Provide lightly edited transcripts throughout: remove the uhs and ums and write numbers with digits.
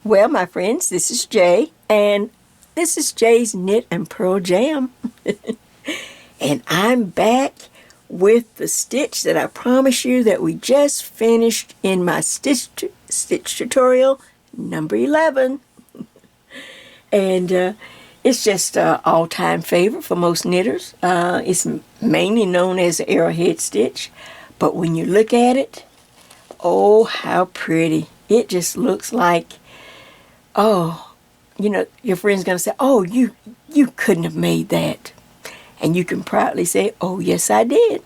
Well, my friends, this is Jay, and this is Jay's Knit and Purl Jam. And I'm back with the stitch that I promised you that we just finished in my stitch tutorial number 11. And it's just an all-time favorite for most knitters. It's mainly known as the arrowhead stitch, but when you look at it, oh, how pretty. It just looks like, oh, your friend's going to say, oh, you couldn't have made that. And you can proudly say, oh, yes, I did.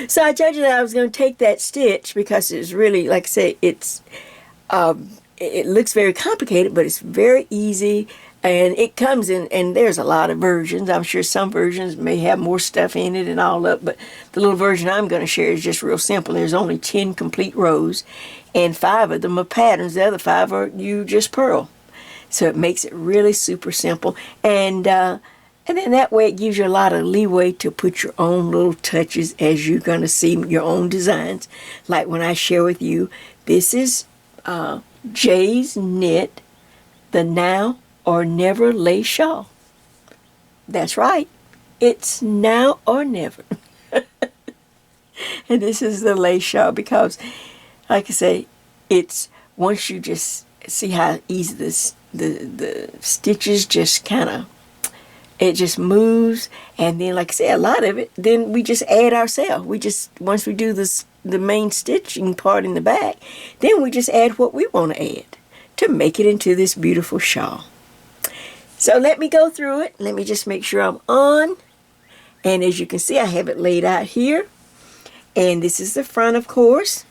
So I told you that I was going to take that stitch because it's really, like I say, it looks very complicated, but it's very easy. And it comes in, and there's a lot of versions. I'm sure some versions may have more stuff in it and all up, but the little version I'm going to share is just real simple. There's only 10 complete rows, and 5 of them are patterns. The other 5 are you just purl. So it makes it really super simple. And then that way it gives you a lot of leeway to put your own little touches as you're going to see your own designs. Like when I share with you, this is Jay's Knit, the Now or Never Lace Shawl. That's right. It's now or never. And this is the lace shawl because, like I say, it's once you just see how easy the stitches just kind of, it just moves. And then, like I say, a lot of it, then we just add ourselves. Once we do the main stitching part in the back, then we just add what we want to add to make it into this beautiful shawl. So let me go through it. Let me just make sure I'm on. And as you can see, I have it laid out here. And this is the front, of course.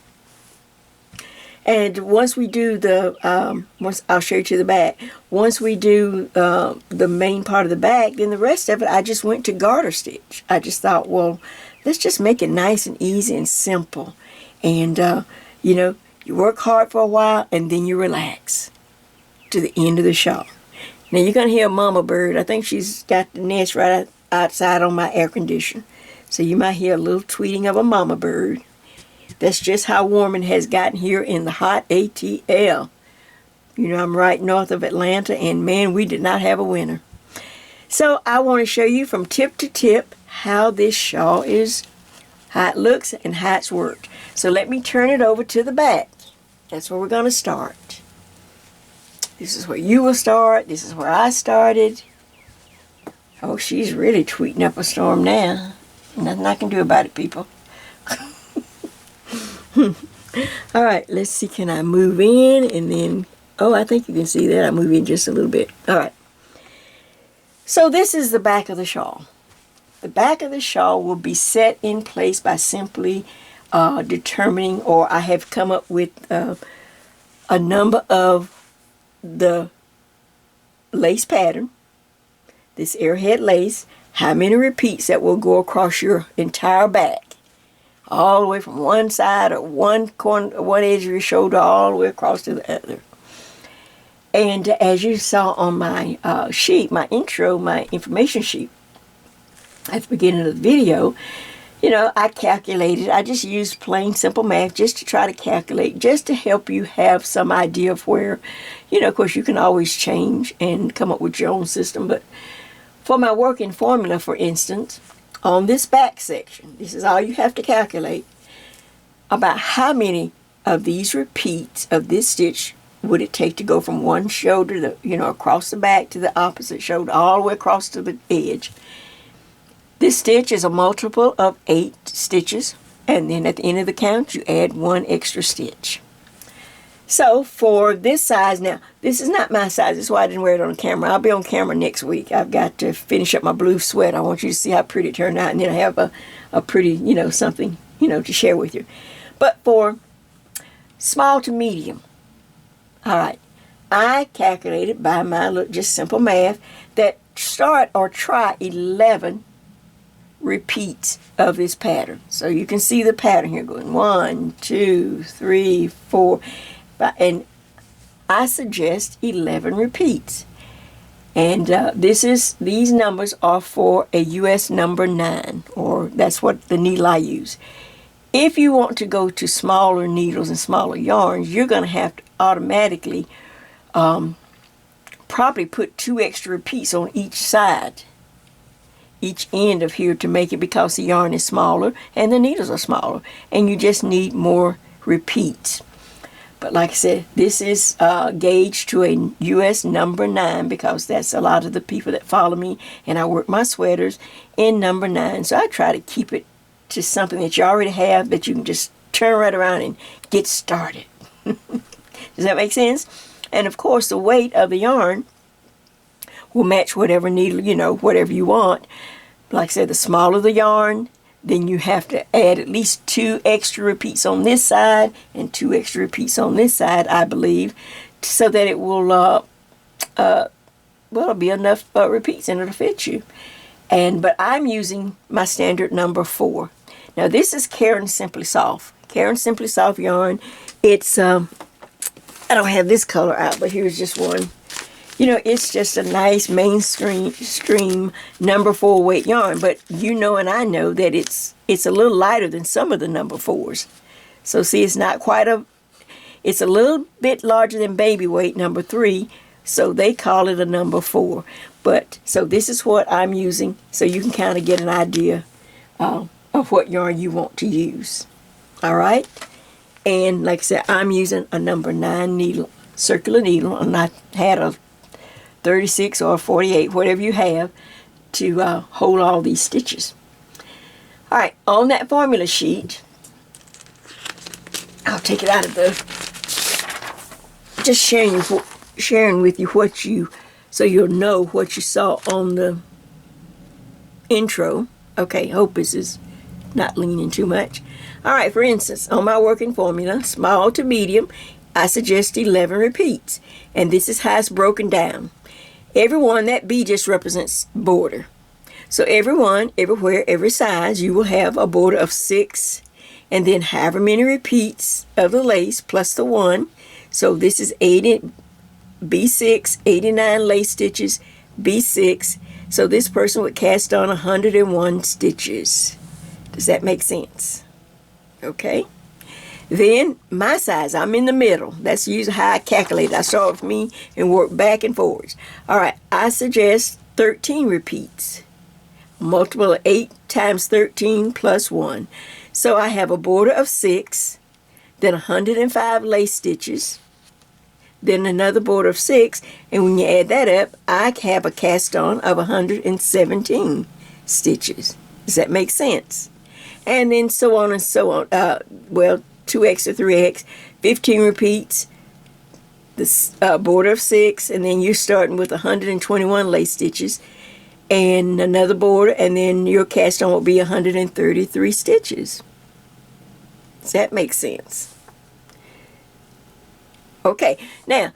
And once we do I'll show you to the back. Once we do the main part of the back, then the rest of it, I just went to garter stitch. I just thought, well, let's just make it nice and easy and simple. And, you work hard for a while and then you relax to the end of the shawl. Now you're going to hear a mama bird. I think she's got the nest right outside on my air conditioner. So you might hear a little tweeting of a mama bird. That's just how warm it has gotten here in the hot ATL. I'm right north of Atlanta, and man, we did not have a winter. So I want to show you from tip to tip how this shawl is, how it looks, and how it's worked. So let me turn it over to the back. That's where we're going to start. This is where you will start. This is where I started. Oh, she's really tweeting up a storm now. Nothing I can do about it, people. All right, let's see. Can I move in? And then, oh, I think you can see that. I move in just a little bit. All right. So this is the back of the shawl. The back of the shawl will be set in place by simply determining, or I have come up with a number of the lace pattern, this arrowhead lace, how many repeats that will go across your entire back, all the way from one side or one corner, one edge of your shoulder, all the way across to the other. And as you saw on my sheet, my intro, my information sheet at the beginning of the video, I calculated. I just used plain simple math just to try to calculate, just to help you have some idea of where, of course you can always change and come up with your own system. But for my working formula, for instance, on this back section, this is all you have to calculate about how many of these repeats of this stitch would it take to go from one shoulder, across the back to the opposite shoulder, all the way across to the edge. This stitch is a multiple of 8 stitches, and then at the end of the count, you add 1 extra stitch. So for this size, now, this is not my size. That's why I didn't wear it on camera. I'll be on camera next week. I've got to finish up my blue sweat. I want you to see how pretty it turned out, and then I have a pretty, something, to share with you. But for small to medium, all right, I calculated by my just simple math that start or try 11 repeats of this pattern. So you can see the pattern here going 1, 2, 3, 4, 5, and I suggest 11 repeats. And these numbers are for a US number 9, or that's what the needle I use. If you want to go to smaller needles and smaller yarns, you're going to have to automatically probably put 2 extra repeats on each side, each end of here, to make it, because the yarn is smaller and the needles are smaller, and you just need more repeats. But like I said, this is gauged to a US number 9, because that's a lot of the people that follow me, and I work my sweaters in number 9. So I try to keep it to something that you already have, that you can just turn right around and get started. Does that make sense? And of course, the weight of the yarn will match whatever needle, whatever you want. Like I said, the smaller the yarn, then you have to add at least 2 extra repeats on this side and 2 extra repeats on this side, I believe, so that it will, it'll be enough repeats and it'll fit you. But I'm using my standard number 4. Now this is Caron Simply Soft. Caron Simply Soft yarn. It's, I don't have this color out, but here's just one. It's just a nice mainstream number 4 weight yarn. But and I know that it's a little lighter than some of the number 4s. So see, it's not quite it's a little bit larger than baby weight number 3. So they call it a number 4. But so this is what I'm using, so you can kind of get an idea of what yarn you want to use. All right. And like I said, I'm using a number 9 needle, circular needle, and I had a 36 or 48, whatever you have, to hold all these stitches. All right, on that formula sheet, I'll take it out of the, just sharing with you so you'll know what you saw on the intro. Okay, hope this is not leaning too much. All right, for instance, on my working formula, small to medium, I suggest 11 repeats, and this is how it's broken down. Every one, that B just represents border. So every one, everywhere, every size, you will have a border of 6, and then however many repeats of the lace plus the 1. So this is 80, B6, 89 lace stitches, B6. So this person would cast on 101 stitches. Does that make sense? Okay. Then my size, I'm in the middle. That's usually how I calculate. I start with me and work back and forwards. All right, I suggest 13 repeats. Multiple of 8 times 13 plus 1. So I have a border of 6, then 105 lace stitches, then another border of 6, and when you add that up, I have a cast on of 117 stitches. Does that make sense? And then so on and so on. 2x or 3x, 15 repeats, this border of 6, and then you're starting with 121 lace stitches, and another border, and then your cast on will be 133 stitches. Does that make sense? Okay, now,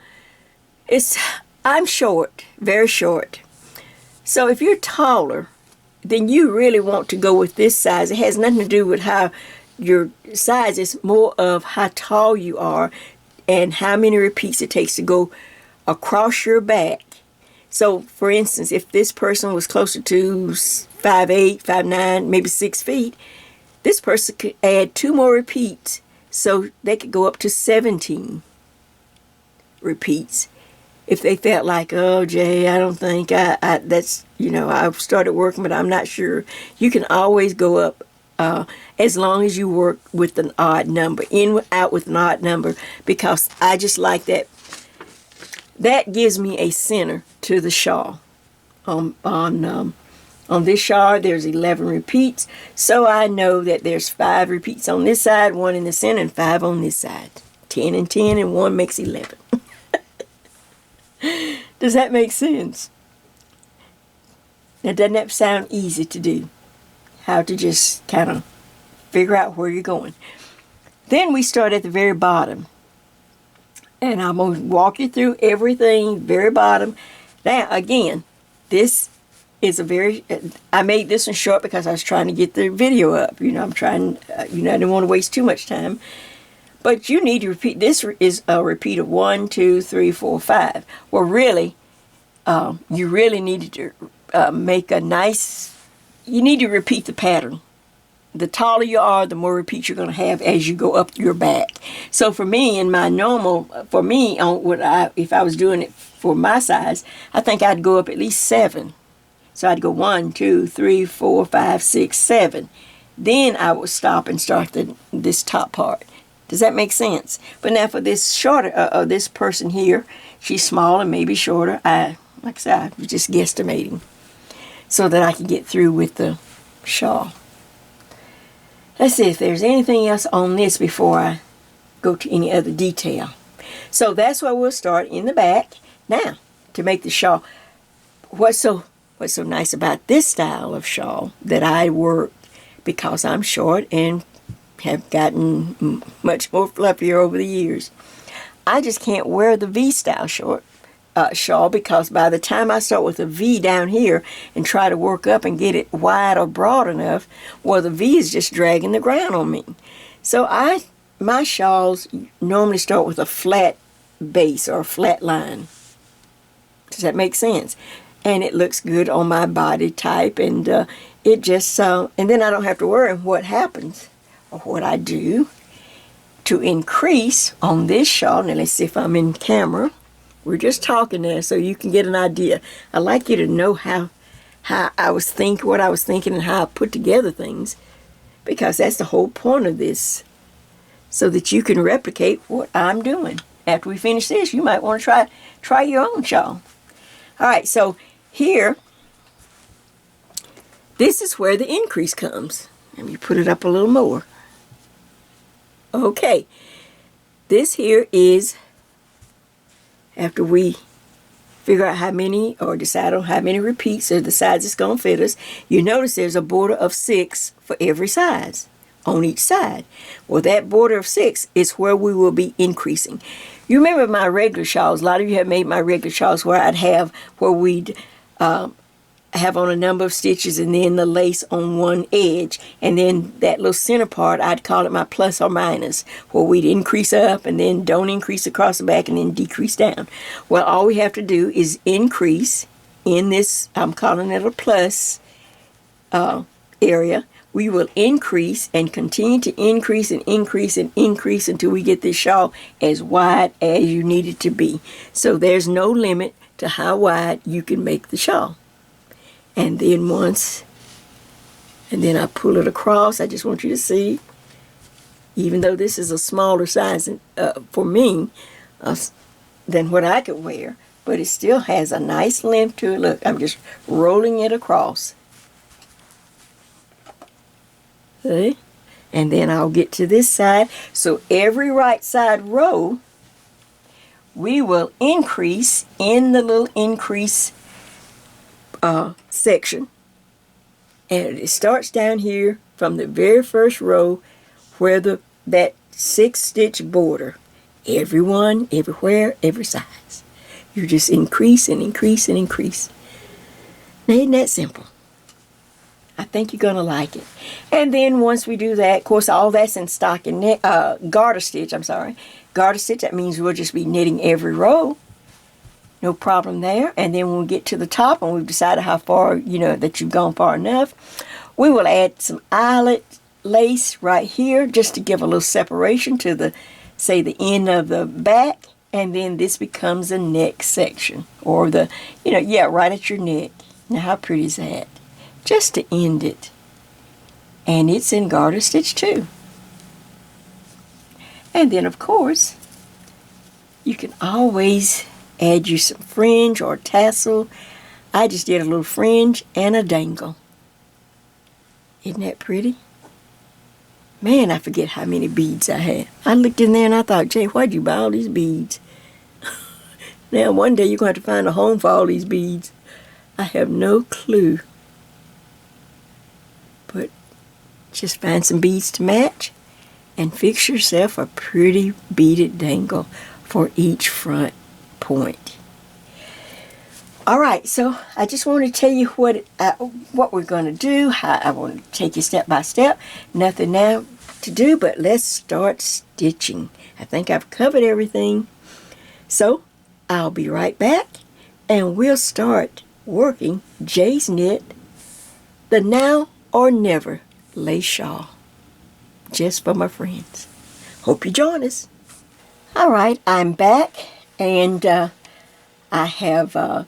I'm short, very short. So if you're taller, then you really want to go with this size. It has nothing to do with how your size, is more of how tall you are and how many repeats it takes to go across your back. So, for instance, if this person was closer to 5'8", 5'9", maybe 6 feet, this person could add 2 more repeats, so they could go up to 17 repeats. If they felt like, oh, Jay, I don't think that's, I've started working, but I'm not sure. You can always go up as long as you work with an odd number, out with an odd number, because I just like that. That gives me a center to the shawl. On this shawl, there's 11 repeats, so I know that there's 5 repeats on this side, 1 in the center, and 5 on this side. 10 and 10, and 1 makes 11. Does that make sense? Now, doesn't that sound easy to do? How to just kind of figure out where you're going. Then we start at the very bottom. And I'm going to walk you through everything, very bottom. Now, again, this is I made this one short because I was trying to get the video up. I'm trying, I didn't want to waste too much time. But you need to repeat. This is a repeat of 1, 2, 3, 4, 5. Well, really, you really need to make a nice, you need to repeat the pattern the taller you are, the more repeats you're going to have as you go up your back. So for me, in my normal, if I was doing it for my size, I think I'd go up at least 7. So I'd go 1, 2, 3, 4, 5, 6, 7. Then I would stop and start this top part. Does that make sense? But now for this shorter, this person here, she's small and maybe shorter. Like I said, I was just guesstimating so that I can get through with the shawl. Let's see if there's anything else on this before I go to any other detail. So that's where we'll start in the back. Now, to make the shawl, what's so nice about this style of shawl that I work, because I'm short and have gotten much more fluffier over the years, I just can't wear the V-style shawl because by the time I start with a V down here and try to work up and get it wide or broad enough, well, the V is just dragging the ground on me. So my shawls normally start with a flat base or a flat line. Does that make sense? And it looks good on my body type, and it just and then I don't have to worry what happens or what I do to increase on this shawl. Now let's see if I'm in camera. We're just talking there so you can get an idea. I like you to know how I was thinking, what I was thinking, and how I put together things, because that's the whole point of this, so that you can replicate what I'm doing. After we finish this, you might want to try your own shawl. All right, so here, this is where the increase comes. Let me put it up a little more. Okay, this here is after we figure out how many, or decide on how many repeats or the size it's going to fit us. You notice there's a border of 6 for every size on each side. Well, that border of 6 is where we will be increasing. You remember my regular shawls. A lot of you have made my regular shawls where I'd have, where we'd have on a number of stitches and then the lace on one edge, and then that little center part, I'd call it my plus or minus, where we'd increase up and then don't increase across the back and then decrease down. Well, all we have to do is increase in this, I'm calling it a plus area. We will increase and continue to increase and increase and increase until we get this shawl as wide as you need it to be. So there's no limit to how wide you can make the shawl. And then I pull it across. I just want you to see, even though this is a smaller size for me than what I could wear, but it still has a nice length to it. Look, I'm just rolling it across. See? And then I'll get to this side. So every right side row, we will increase in the little increase section, and it starts down here from the very first row where that 6-stitch border. Everyone, everywhere, every size. You just increase and increase and increase. Now, isn't that simple? I think you're going to like it. And then once we do that, of course, all that's in stockinette, garter stitch, Garter stitch, that means we'll just be knitting every row. No problem there. And then when we get to the top and we've decided how far, that you've gone far enough, we will add some eyelet lace right here just to give a little separation to the end of the back. And then this becomes a neck section, or right at your neck. Now, how pretty is that? Just to end it. And it's in garter stitch too. And then, of course, you can always add you some fringe or tassel. I just did a little fringe and a dangle. Isn't that pretty? Man, I forget how many beads I had. I looked in there and I thought, Jay, why'd you buy all these beads? Now, one day you're going to have to find a home for all these beads. I have no clue. But just find some beads to match and fix yourself a pretty beaded dangle for each front point. All right, so I just want to tell you what we're going to do. How I want to take you step by step. Nothing now to do, but let's start stitching. I think I've covered everything. So I'll be right back, and we'll start working Jay's Knit, the Now or Never lace shawl just for my friends. Hope you join us. All right, I'm back, and I have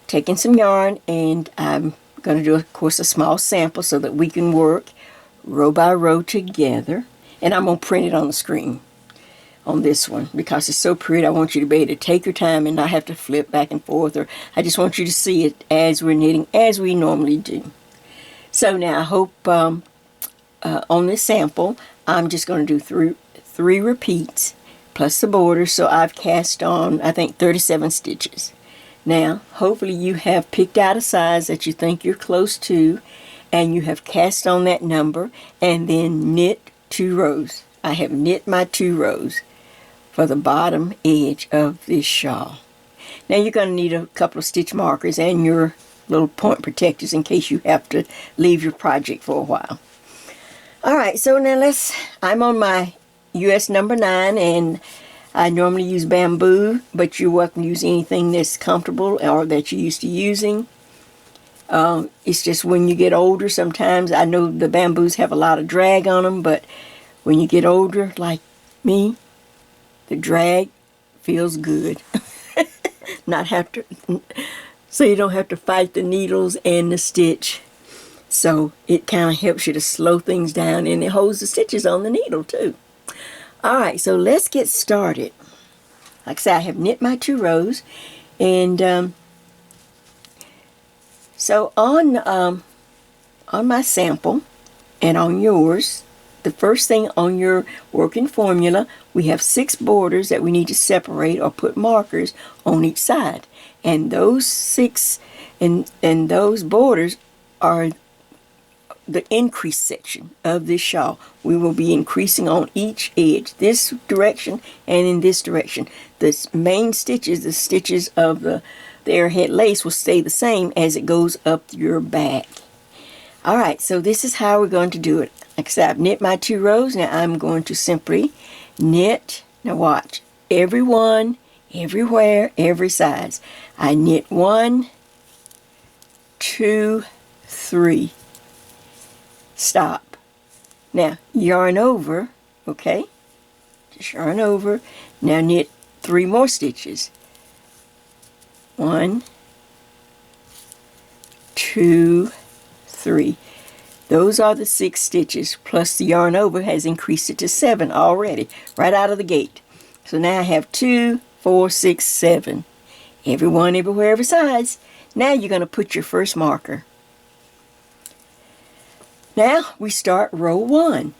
taken some yarn, and I'm going to do, of course, a small sample so that we can work row by row together. And I'm going to print it on the screen on this one because it's so pretty. I want you to be able to take your time and not have to flip back and forth, or I just want you to see it as we're knitting, as we normally do. So now I hope on this sample, I'm just going to do three repeats plus the border. So I've cast on, I think, 37 stitches. Now, hopefully you have picked out a size that you think you're close to, and you have cast on that number, and then knit 2 rows. I have knit my 2 rows for the bottom edge of this shawl. Now you're going to need a couple of stitch markers and your little point protectors in case you have to leave your project for a while. Alright, so now I'm on my US number 9, and I normally use bamboo, but you're welcome to use anything that's comfortable or that you're used to using. It's just when you get older, sometimes I know the bamboos have a lot of drag on them, but when you get older, like me, the drag feels good. So you don't have to fight the needles and the stitch. So it kind of helps you to slow things down, and it holds the stitches on the needle too. Alright, so let's get started. Like I said, I have knit my 2 rows, and so on my sample and on yours, the first thing on your working formula, we have 6 borders that we need to separate or put markers on each side. And those 6 and those borders are the increase section of this shawl. We will be increasing on each edge, this direction and in this direction. The main stitches, the stitches of the airhead lace, will stay the same as it goes up your back. Alright, so this is how we're going to do it. Like I said, I've knit my 2 rows. Now I'm going to simply knit. Now watch. Every one, everywhere, every size. I knit 1, 2, 3. Stop. Now yarn over, okay? Just yarn over. Now knit 3 more stitches. 1, 2, 3. Those are the 6 stitches, plus the yarn over has increased it to 7 already, right out of the gate. So now I have 2, 4, 6, 7. Every one, everywhere, every size. Now you're going to put your first marker. Now we start row 1,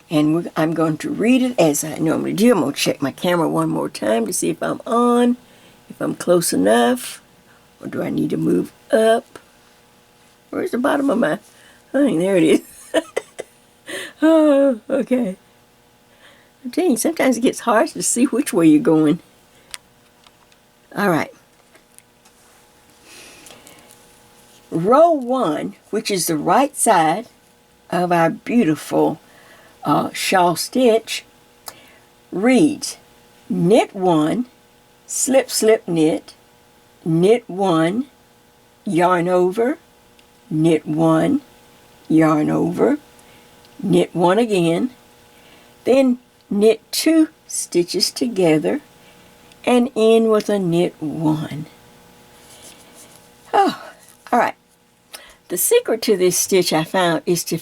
and I'm going to read it as I normally do. I'm going to check my camera one more time to see if I'm on, if I'm close enough, or do I need to move up? Where's the bottom of my thing? There it is. Oh, okay. I'm telling you, sometimes it gets hard to see which way you're going. All right. Row 1, which is the right side of our beautiful shawl stitch, reads knit 1, slip, slip, knit, knit 1, yarn over, knit 1, yarn over, knit 1 again, then knit 2 stitches together and end with a knit 1. Oh, all right. The secret to this stitch I found is to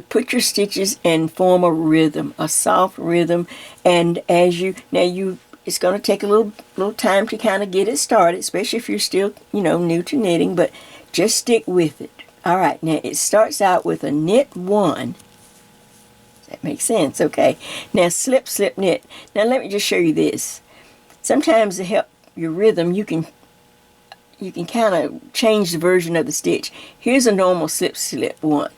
put your stitches and form a rhythm, a soft rhythm, and as it's going to take a little time to kind of get it started, especially if you're still, new to knitting, but just stick with it. All right, now it starts out with a knit 1. Does that make sense? Okay. Now slip, slip, knit. Now let me just show you this. Sometimes to help your rhythm, you can kind of change the version of the stitch. Here's a normal slip, slip 1,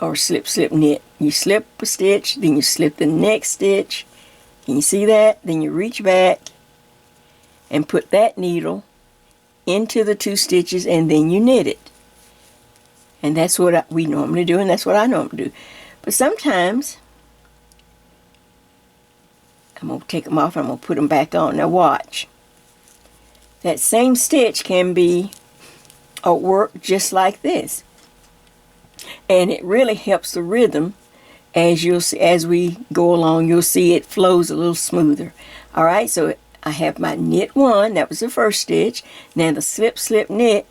or slip, slip, knit. You slip a stitch, then you slip the next stitch. Can you see that? Then you reach back and put that needle into the 2 stitches, and then you knit it. And that's what we normally do, and that's what I normally do. But sometimes, I'm going to take them off and I'm going to put them back on. Now watch. That same stitch can be worked just like this. And it really helps the rhythm. As you'll see, as we go along, you'll see it flows a little smoother. All right, so I have my knit 1. That was the first stitch. Now the slip, slip, knit.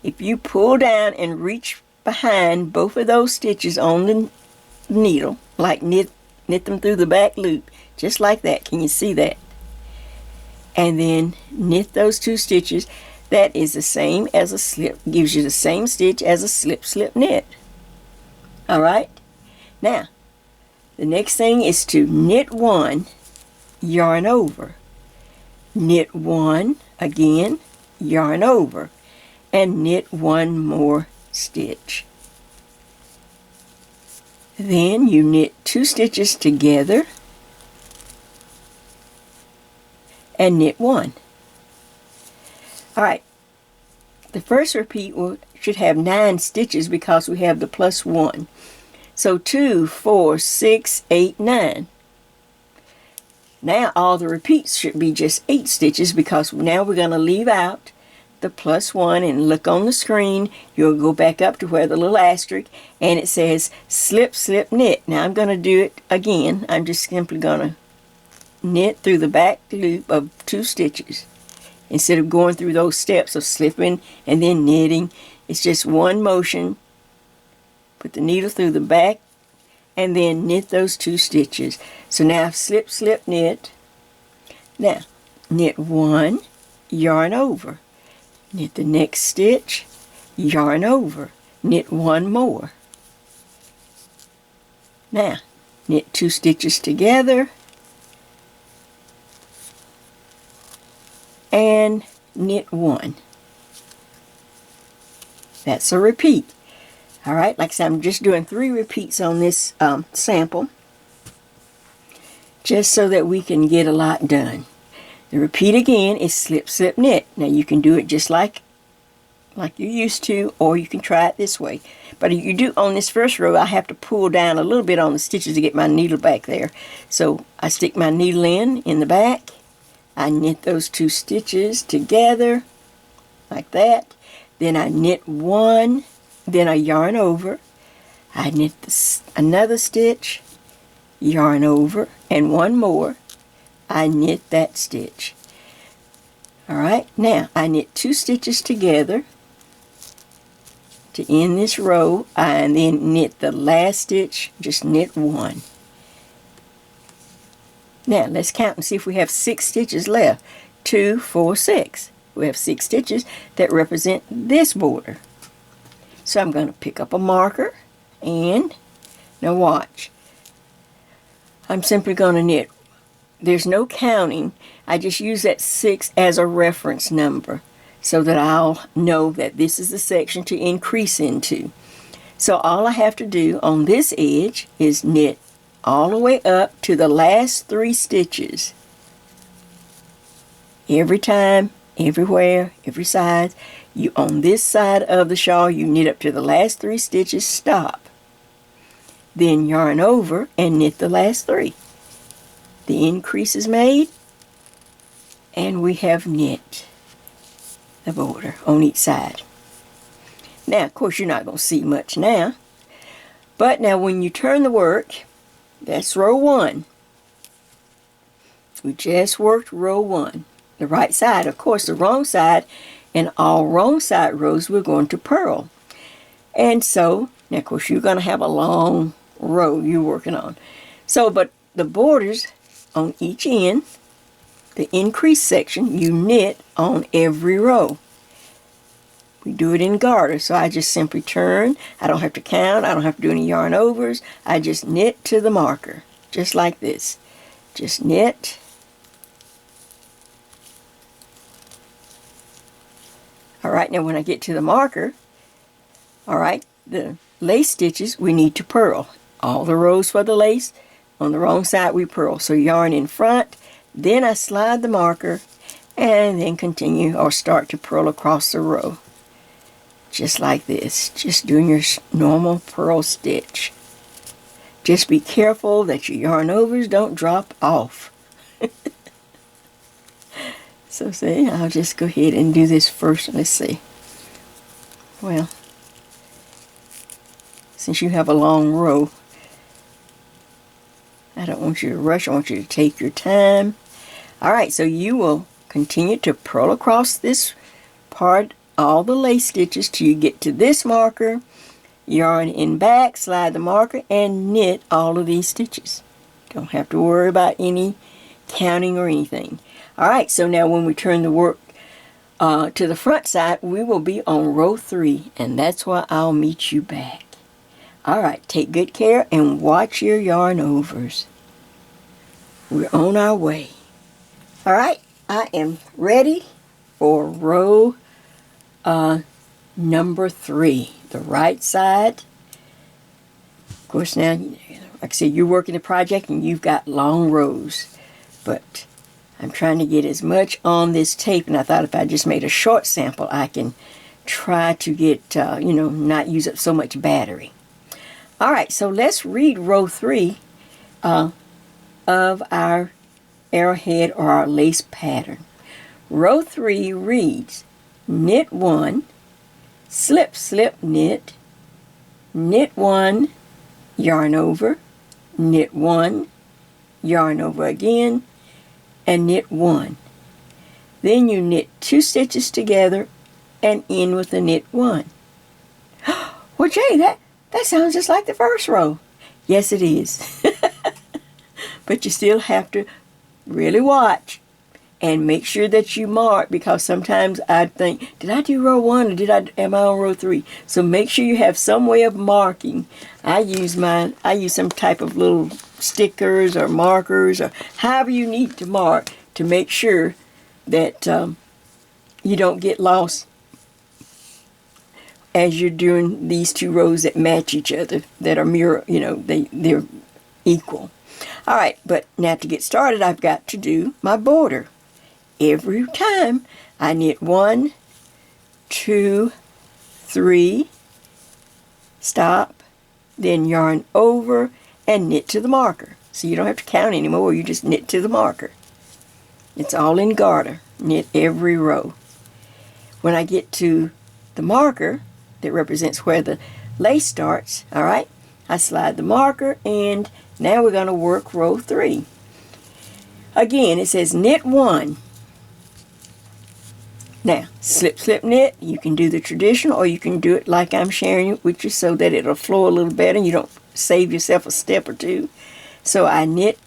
If you pull down and reach behind both of those stitches on the needle, like knit them through the back loop, just like that. Can you see that? And then knit those 2 stitches. That is the same as a slip, gives you the same stitch as a slip, slip, knit. All right, now the next thing is to knit 1, yarn over, knit 1 again, yarn over, and knit 1 more stitch. Then you knit 2 stitches together and knit 1. All right, the first repeat should have 9 stitches because we have the plus 1. So 2, 4, 6, 8, 9. Now all the repeats should be just 8 stitches because now we're going to leave out the plus 1 and look on the screen. You'll go back up to where the little asterisk and it says slip, slip, knit. Now I'm going to do it again. I'm just simply going to knit through the back loop of 2 stitches. Instead of going through those steps of slipping and then knitting, it's just one motion. Put the needle through the back and then knit those 2 stitches. So now I've slip, slip, knit. Now knit 1, yarn over, knit the next stitch, yarn over, knit 1 more. Now knit 2 stitches together and knit 1. That's a repeat. All right, like I said, I'm just doing 3 repeats on this sample, just so that we can get a lot done. The repeat again is slip, slip, knit. Now you can do it just like you're used to, or you can try it this way. But if you do on this first row, I have to pull down a little bit on the stitches to get my needle back there. So I stick my needle in the back. I knit those 2 stitches together like that. Then I knit 1. Then I yarn over, I knit another stitch, yarn over, and 1 more, I knit that stitch. Alright, now I knit 2 stitches together to end this row, and then knit the last stitch, just knit 1. Now let's count and see if we have 6 stitches left. 2, 4, 6. We have 6 stitches that represent this border. So I'm going to pick up a marker and now watch. I'm simply going to knit. There's no counting. I just use that 6 as a reference number so that I'll know that this is the section to increase into. So all I have to do on this edge is knit all the way up to the last 3 stitches. Every time, everywhere, every side. You on this side of the shawl, you knit up to the last 3 stitches, stop. Then yarn over and knit the last 3. The increase is made, and we have knit the border on each side. Now, of course, you're not going to see much now, but now when you turn the work, that's row 1. We just worked row 1. The right side, of course, the wrong side. And all wrong side rows we're going to purl. And so, now of course you're going to have a long row you're working on. So, but the borders on each end, the increase section, you knit on every row. We do it in garter, so I just simply turn. I don't have to count. I don't have to do any yarn overs. I just knit to the marker, just like this. Just knit. Alright, now when I get to the marker, alright, the lace stitches we need to purl. All the rows for the lace, on the wrong side we purl. So yarn in front, then I slide the marker, and then continue or start to purl across the row. Just like this, just doing your normal purl stitch. Just be careful that your yarn overs don't drop off. So see, I'll just go ahead and do this first. Let's see. Well, since you have a long row. I don't want you to rush. I want you to take your time. All right, so you will continue to purl across this part, all the lace stitches, till you get to this marker. Yarn in back, slide the marker, and knit all of these stitches. Don't have to worry about any counting or anything. All right, so now when we turn the work to the front side, we will be on row 3, and that's why I'll meet you back. All right, take good care and watch your yarn overs. We're on our way. All right, I am ready for row number 3, the right side. Of course, now, like I said, you're working the project and you've got long rows, but I'm trying to get as much on this tape, and I thought if I just made a short sample, I can try to get, not use up so much battery. All right, so let's read row 3 of our arrowhead or our lace pattern. Row 3 reads, knit 1, slip, slip, knit, knit 1, yarn over, knit 1, yarn over again, and knit 1. Then you knit 2 stitches together and end with a knit 1. Well, Jay, that sounds just like the first row. Yes, it is. But you still have to really watch and make sure that you mark, because sometimes I think, did I do row 1 or am I on row 3? So make sure you have some way of marking. I use some type of little stickers or markers or however you need to mark to make sure that you don't get lost as you're doing these 2 rows that match each other, that are mirror, they're equal. All right, but now to get started, I've got to do my border. Every time I knit 1, 2, 3, stop, then yarn over and knit to the marker. So you don't have to count anymore, you just knit to the marker. It's all in garter, knit every row. When I get to the marker that represents where the lace starts, all right, I slide the marker, and now we're going to work row 3. Again, it says knit 1. Now, slip, slip, knit. You can do the traditional, or you can do it like I'm sharing it with you so that it'll flow a little better and you don't save yourself a step or 2. So I knit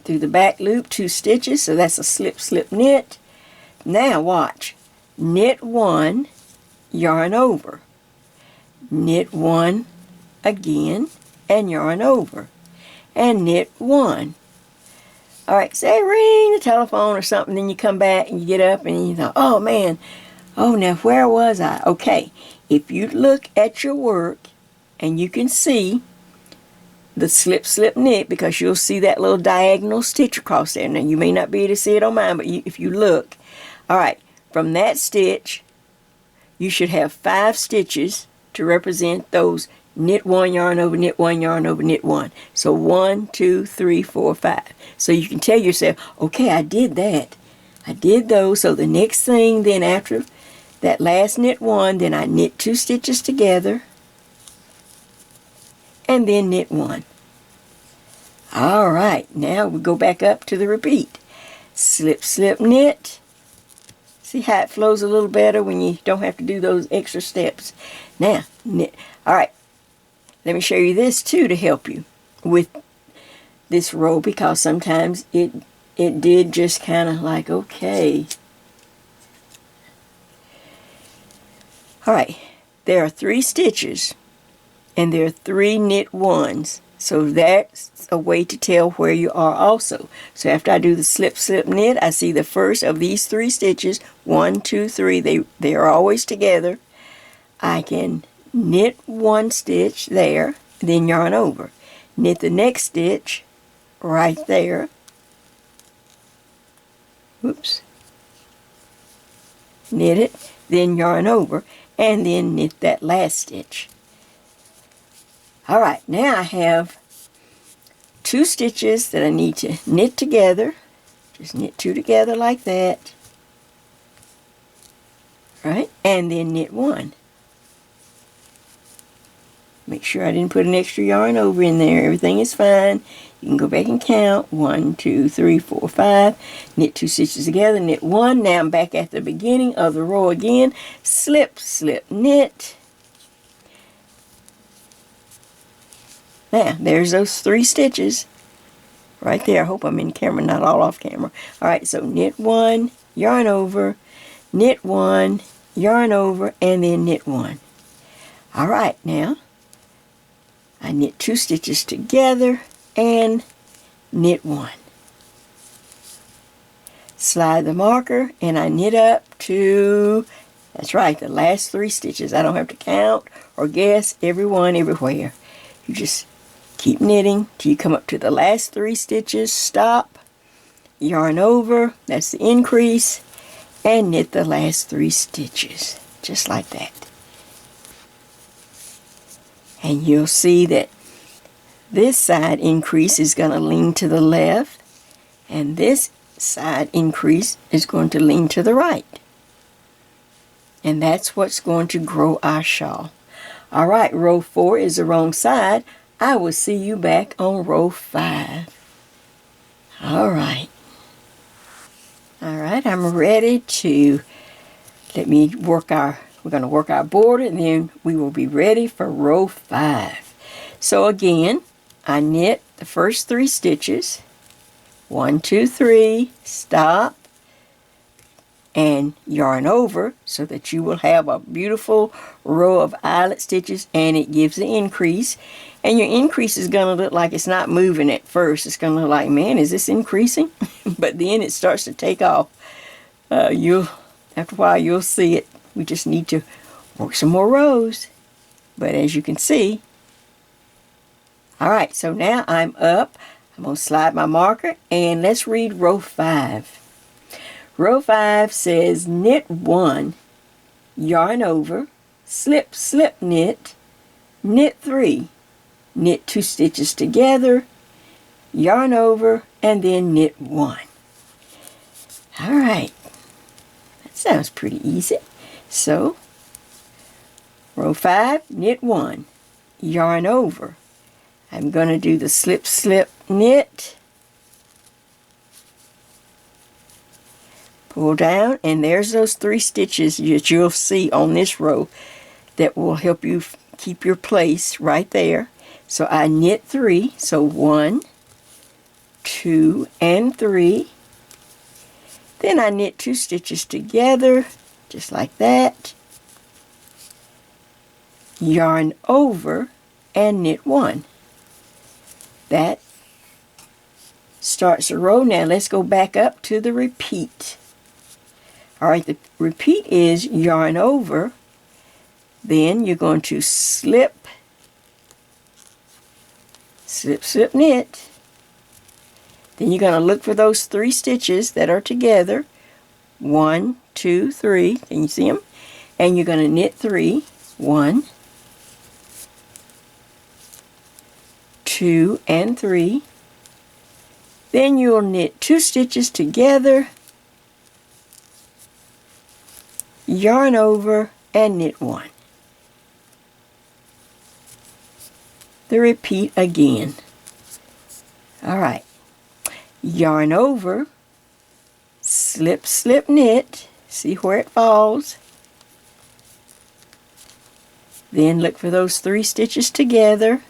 through the back loop 2 stitches, so that's a slip, slip, knit. Now watch. Knit 1, yarn over. Knit 1 again, and yarn over. And knit 1. All right, say ring the telephone or something, then you come back and you get up and you thought, oh man, now where was I? Okay, if you look at your work and you can see the slip, slip, knit, because you'll see that little diagonal stitch across there. Now you may not be able to see it on mine, but if you look, all right, from that stitch, you should have 5 stitches to represent those knit 1, yarn over, knit 1, yarn over, knit 1. So 1, 2, 3, 4, 5. So you can tell yourself, okay, I did that. I did those. So the next thing then after that last knit 1, then I knit 2 stitches together and then knit 1. All right, now we go back up to the repeat. Slip, slip, knit. See how it flows a little better when you don't have to do those extra steps. Now, knit. All right. Let me show you this too to help you with this row, because sometimes it did just kind of like, okay. All right, there are 3 stitches and there are 3 knit 1s. So that's a way to tell where you are also. So after I do the slip, slip, knit, I see the first of these 3 stitches, 1, 2, 3, they are always together. I can knit 1 stitch there, then yarn over. Knit the next stitch right there. Whoops. Knit it, then yarn over, and then knit that last stitch. All right, now I have 2 stitches that I need to knit together. Just knit 2 together like that. Right, and then knit 1. Make sure I didn't put an extra yarn over in there. Everything is fine. You can go back and count. 1, 2, 3, 4, 5. Knit 2 stitches together, knit 1. Now I'm back at the beginning of the row again. Slip, slip, knit. Now, there's those 3 stitches right there. I hope I'm in camera, not all off camera. Alright, so knit 1, yarn over, knit 1, yarn over, and then knit 1. Alright, now I knit 2 stitches together and knit 1. Slide the marker and I knit up to, that's right, the last 3 stitches. I don't have to count or guess, every one, everywhere. You just keep knitting till you come up to the last 3 stitches, stop, yarn over, that's the increase, and knit the last 3 stitches, just like that. And you'll see that this side increase is going to lean to the left, and this side increase is going to lean to the right. And that's what's going to grow our shawl. All right, row 4 is the wrong side. I will see you back on row 5. All right. All right, I'm ready to, let me work our, we're going to work our border, and then we will be ready for row 5. So again, I knit the first 3 stitches, 1, 2, 3, stop, and yarn over so that you will have a beautiful row of eyelet stitches, and it gives the increase. And your increase is going to look like it's not moving at first. It's going to look like, man, is this increasing? But then it starts to take off. After a while, you'll see it. We just need to work some more rows. But as you can see, all right, so now I'm up. I'm going to slide my marker, and let's read row 5. Row 5 says knit 1, yarn over, slip, slip, knit, knit 3, knit 2 stitches together, yarn over, and then knit 1. All right, that sounds pretty easy. So, row 5, knit 1, yarn over. I'm going to do the slip, slip, knit, pull down, and there's those 3 stitches that you'll see on this row that will help you keep your place right there. So I knit 3, so 1, 2, and 3. Then I knit 2 stitches together, just like that, yarn over, and knit 1. That starts the row. Now let's go back up to the repeat. All right, the repeat is yarn over, then you're going to slip, slip, slip, knit. Then you're going to look for those 3 stitches that are together. 1, 2, 3. Can you see them? And you're going to knit 3. 1, 2, and 3. Then you'll knit 2 stitches together, yarn over, and knit 1. The repeat again. All right. Yarn over, slip, slip, knit. See where it falls. Then look for those 3 stitches together.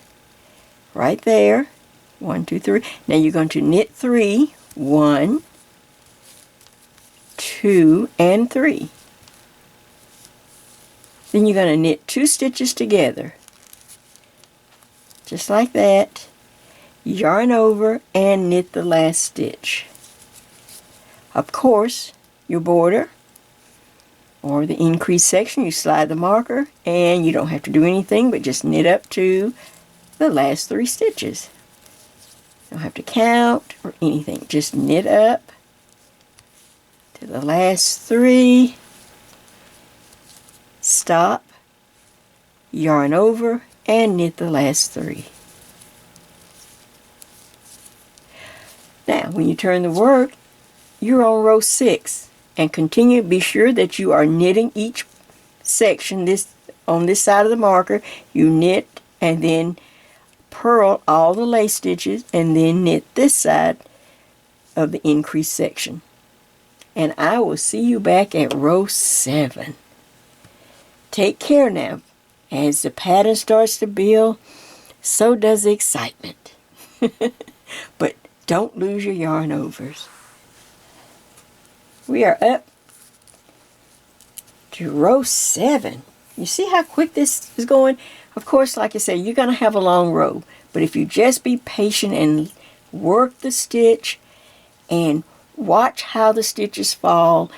Right there. 1, 2, 3. Now you're going to knit 3. 1, 2, and 3. Then you're going to knit 2 stitches together. Just like that. Yarn over and knit the last stitch. Of course, your border or the increase section, you slide the marker, and you don't have to do anything but just knit up to the last 3 stitches. You don't have to count or anything. Just knit up to the last 3. Stop, yarn over, and knit the last 3. Now, when you turn the work, you're on row 6, and continue. Be sure that you are knitting each section. On this side of the marker, you knit and then purl all the lace stitches, and then knit this side of the increased section. And I will see you back at row 7. Take care now. As the pattern starts to build, so does the excitement. But don't lose your yarn overs. We are up to row 7. You see how quick this is going? Of course, like I say, you're going to have a long row. But if you just be patient and work the stitch and watch how the stitches fall,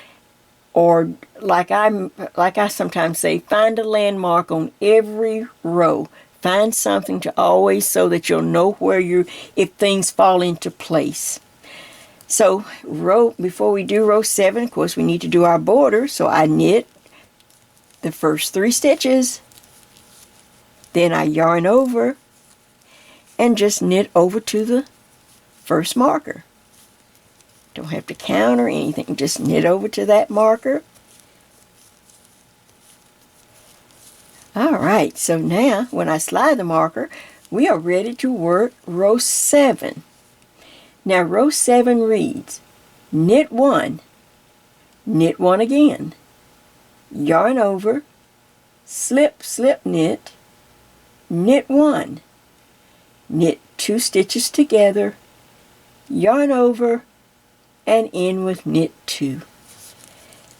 or like I sometimes say, find a landmark on every row. Find something to always, so that you'll know where if things fall into place. So before we do row 7, of course, we need to do our border. So I knit the first 3 stitches. Then I yarn over and just knit over to the first marker. Don't have to count or anything. Just knit over to that marker. Alright, so now when I slide the marker, we are ready to work row 7. Now row 7 reads, knit 1, knit 1 again, yarn over, slip, slip knit, knit 1, knit 2 stitches together, yarn over, and end with knit 2.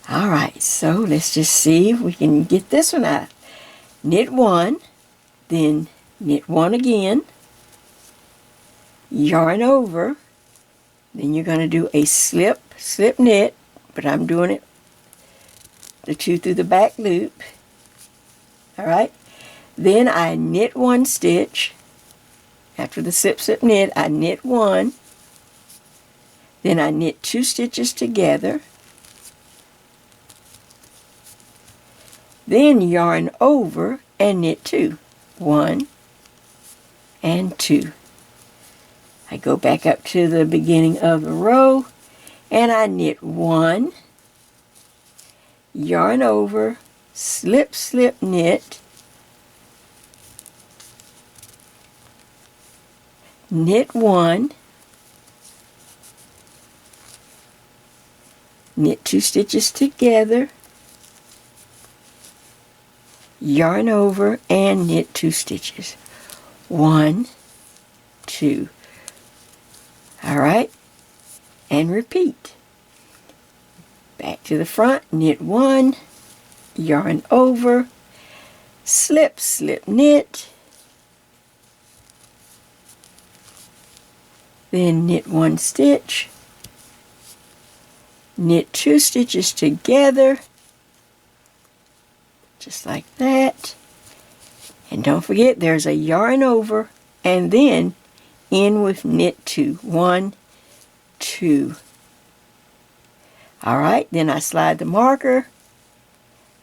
Alright, so let's just see if we can get this one out. Knit 1, then knit 1 again, yarn over, then you're going to do a slip, slip knit, but I'm doing it the 2 through the back loop. Alright, then I knit 1 stitch. After the slip, slip knit, I knit 1, then I knit 2 stitches together, then yarn over and knit 2. 1 and 2. I go back up to the beginning of the row and I knit 1, yarn over, slip, slip knit, knit 1, knit 2 stitches together, yarn over and knit 2 stitches. 1, 2. Alright, and repeat. Back to the front, knit 1, yarn over, slip, slip knit, then knit 1 stitch, knit 2 stitches together, just like that, and don't forget there's a yarn over and then end with knit 2. 1, 2. Alright, then I slide the marker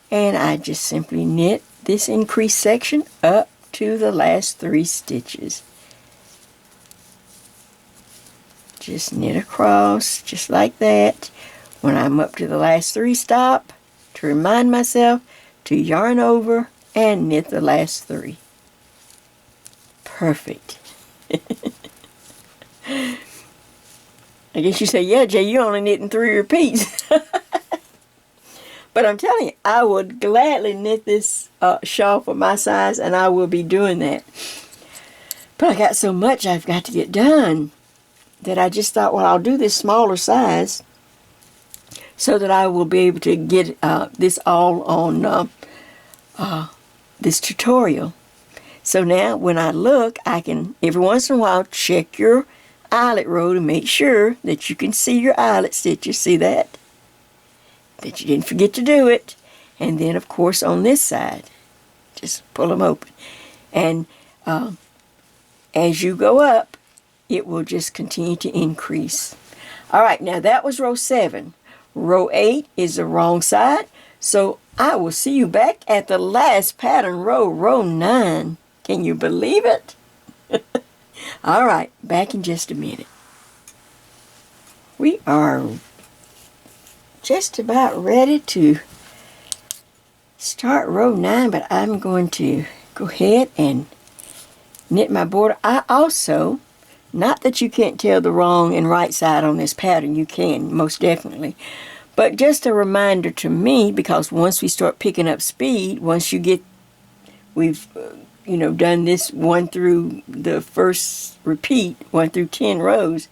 and I just simply knit this increased section up to the last 3 stitches. Just knit across just like that. When I'm up to the last 3, stop to remind myself to yarn over and knit the last 3. Perfect. I guess you say, yeah, Jay, you're only knitting 3 repeats. But I'm telling you, I would gladly knit this shawl for my size, and I will be doing that. But I got so much I've got to get done that I just thought, well, I'll do this smaller size so that I will be able to get this all on this tutorial. So now when I look, I can every once in a while check your eyelet row to make sure that you can see your eyelet stitches. See that? That you didn't forget to do it. And then of course on this side, just pull them open. And as you go up, it will just continue to increase. Alright, now that was row 7. Row 8 is the wrong side. So I will see you back at the last pattern row, row 9. Can you believe it? Alright, back in just a minute. We are just about ready to start row 9, but I'm going to go ahead and knit my border. I also, not that you can't tell the wrong and right side on this pattern, you can, most definitely. But just a reminder to me, because once we start picking up speed, once you get, we've, done this 1 through the first repeat, 1 through 10 rows,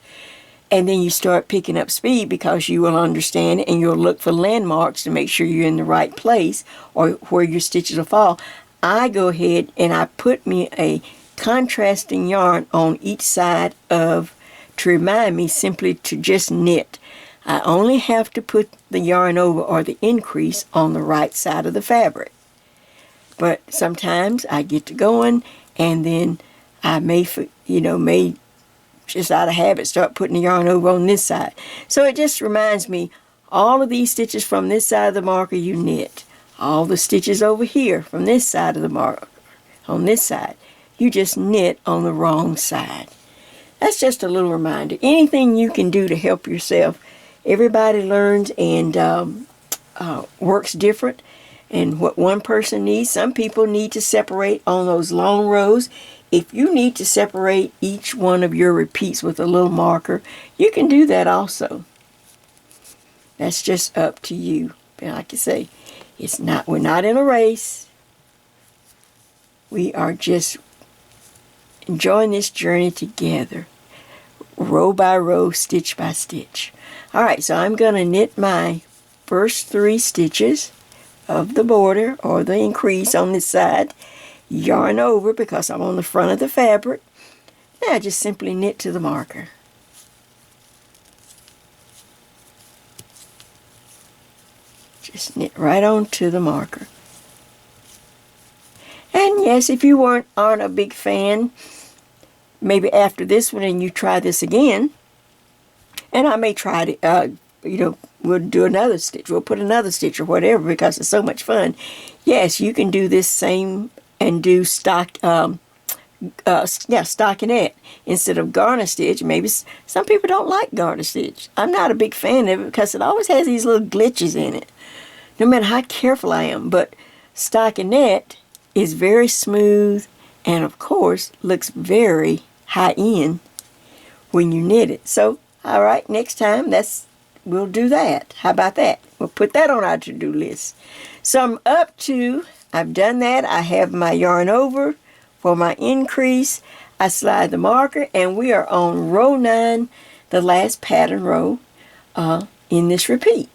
and then you start picking up speed because you will understand it and you'll look for landmarks to make sure you're in the right place or where your stitches will fall. I go ahead and I put me a contrasting yarn on each side of, to remind me simply to just knit. I only have to put the yarn over or the increase on the right side of the fabric. But sometimes I get to going and then I may just out of habit start putting the yarn over on this side. So it just reminds me, all of these stitches from this side of the marker you knit. All the stitches over here from this side of the marker, on this side, you just knit on the wrong side. That's just a little reminder. Anything you can do to help yourself. Everybody learns and works different. And what one person needs, some people need to separate on those long rows. If you need to separate each one of your repeats with a little marker, you can do that also. That's just up to you. And like I say, we're not in a race. We are just enjoying this journey together, row by row, stitch by stitch. All right, so I'm going to knit my first 3 stitches of the border or the increase on this side, yarn over because I'm on the front of the fabric. Now I just simply knit to the marker. Just knit right on to the marker. And yes, if you aren't a big fan, maybe after this one and you try this again, and I may try to, we'll do another stitch. We'll put another stitch or whatever because it's so much fun. Yes, you can do this same and do stockinette instead of garter stitch. Maybe some people don't like garter stitch. I'm not a big fan of it because it always has these little glitches in it, no matter how careful I am. But stockinette is very smooth and, of course, looks very high-end when you knit it. So, all right, next time we'll do that. How about that? We'll put that on our to-do list. So I've done that. I have my yarn over for my increase. I slide the marker, and we are on row 9, the last pattern row in this repeat.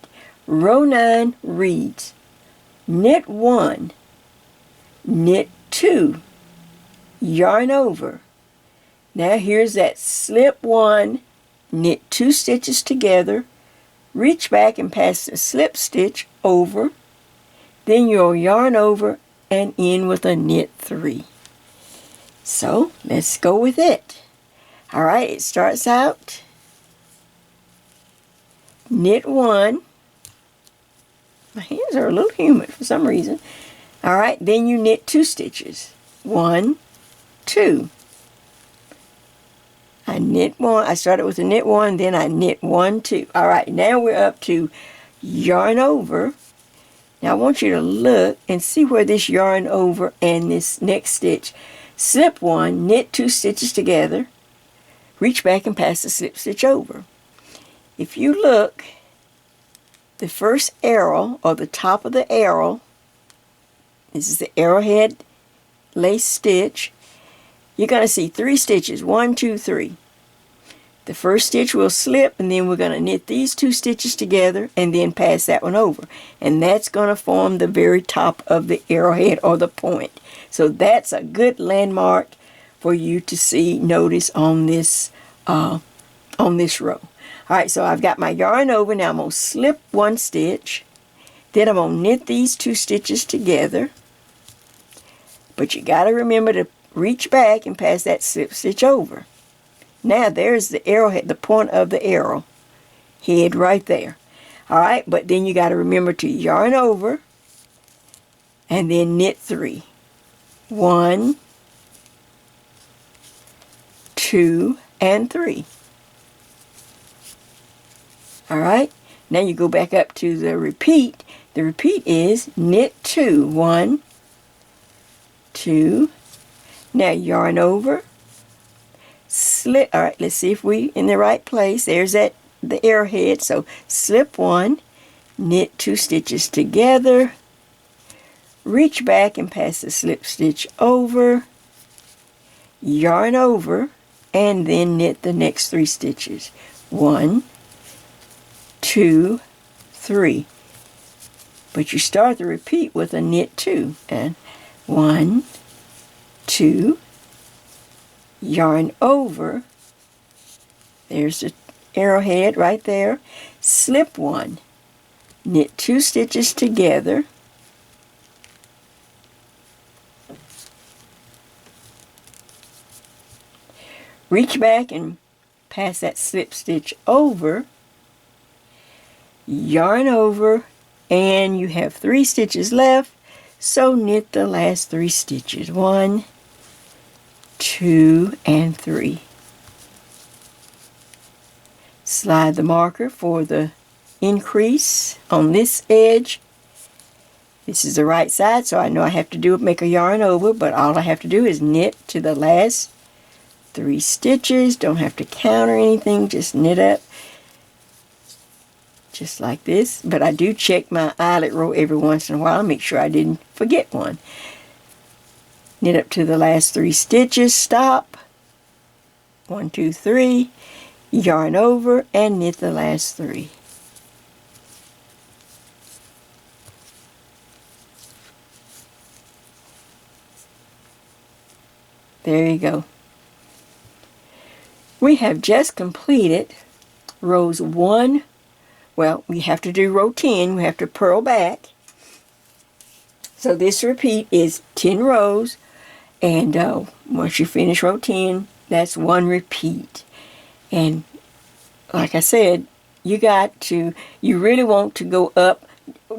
Row 9 reads, knit 1, knit 2, yarn over. Now here's that slip 1, knit 2 stitches together, reach back and pass the slip stitch over, then you'll yarn over and end with a knit 3. So let's go with it. All right, it starts out knit 1. My hands are a little humid for some reason. All right, then you knit 2 stitches. 1, 2. I knit 1. I started with a knit 1, then I knit 1, 2. All right, now we're up to yarn over. Now I want you to look and see where this yarn over and this next stitch. Slip 1, knit 2 stitches together, reach back and pass the slip stitch over. If you look, the first arrow, or the top of the arrow, this is the arrowhead lace stitch, you're going to see 3 stitches, 1, 2, 3. The first stitch will slip, and then we're going to knit these 2 stitches together and then pass that one over. And that's going to form the very top of the arrowhead or the point. So that's a good landmark for you to notice on this row. All right, so I've got my yarn over. Now I'm going to slip 1 stitch. Then I'm going to knit these 2 stitches together. But you got to remember to reach back and pass that slip stitch over. Now there's the arrowhead, the point of the arrow head right there. All right, but then you got to remember to yarn over and then knit 3. 1, 2, and 3. All right, now you go back up to the repeat. The repeat is knit 2. 1, 2, Now yarn over, slip. All right, let's see if we in the right place. There's the arrowhead. So slip one, knit 2 stitches together, reach back and pass the slip stitch over, yarn over, and then knit the next 3 stitches. 1, 2, 3. But you start the repeat with a knit 2. And 1, 2, yarn over. There's the arrowhead right there. Slip 1, knit 2 stitches together, reach back and pass that slip stitch over, yarn over, and you have 3 stitches left, so knit the last 3 stitches. 1, 2, and 3. Slide the marker for the increase on this edge. This is the right side, so I know I have to make a yarn over, but all I have to do is knit to the last 3 stitches. Don't have to count or anything, just knit up just like this. But I do check my eyelet row every once in a while, make sure I didn't forget one. Knit up to the last 3 stitches, stop. 1, 2, 3, yarn over and knit the last 3. There you go. We have just completed rows 1. Well, we have to do row 10. We have to purl back. So this repeat is 10 rows. And once you finish row 10, that's 1 repeat. And like I said, you really want to go up.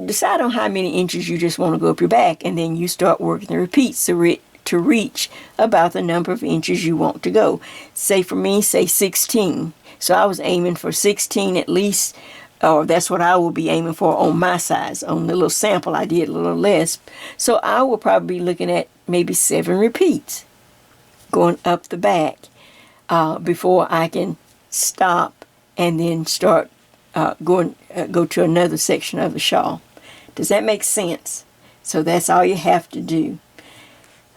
Decide on how many inches you just want to go up your back. And then you start working the repeats to reach about the number of inches you want to go. Say for me, say 16. So I was aiming for 16 at least, or that's what I will be aiming for on my size. On the little sample I did a little less. So I will probably be looking at maybe 7 repeats going up the back before I can stop and then start go to another section of the shawl. Does that make sense? So that's all you have to do.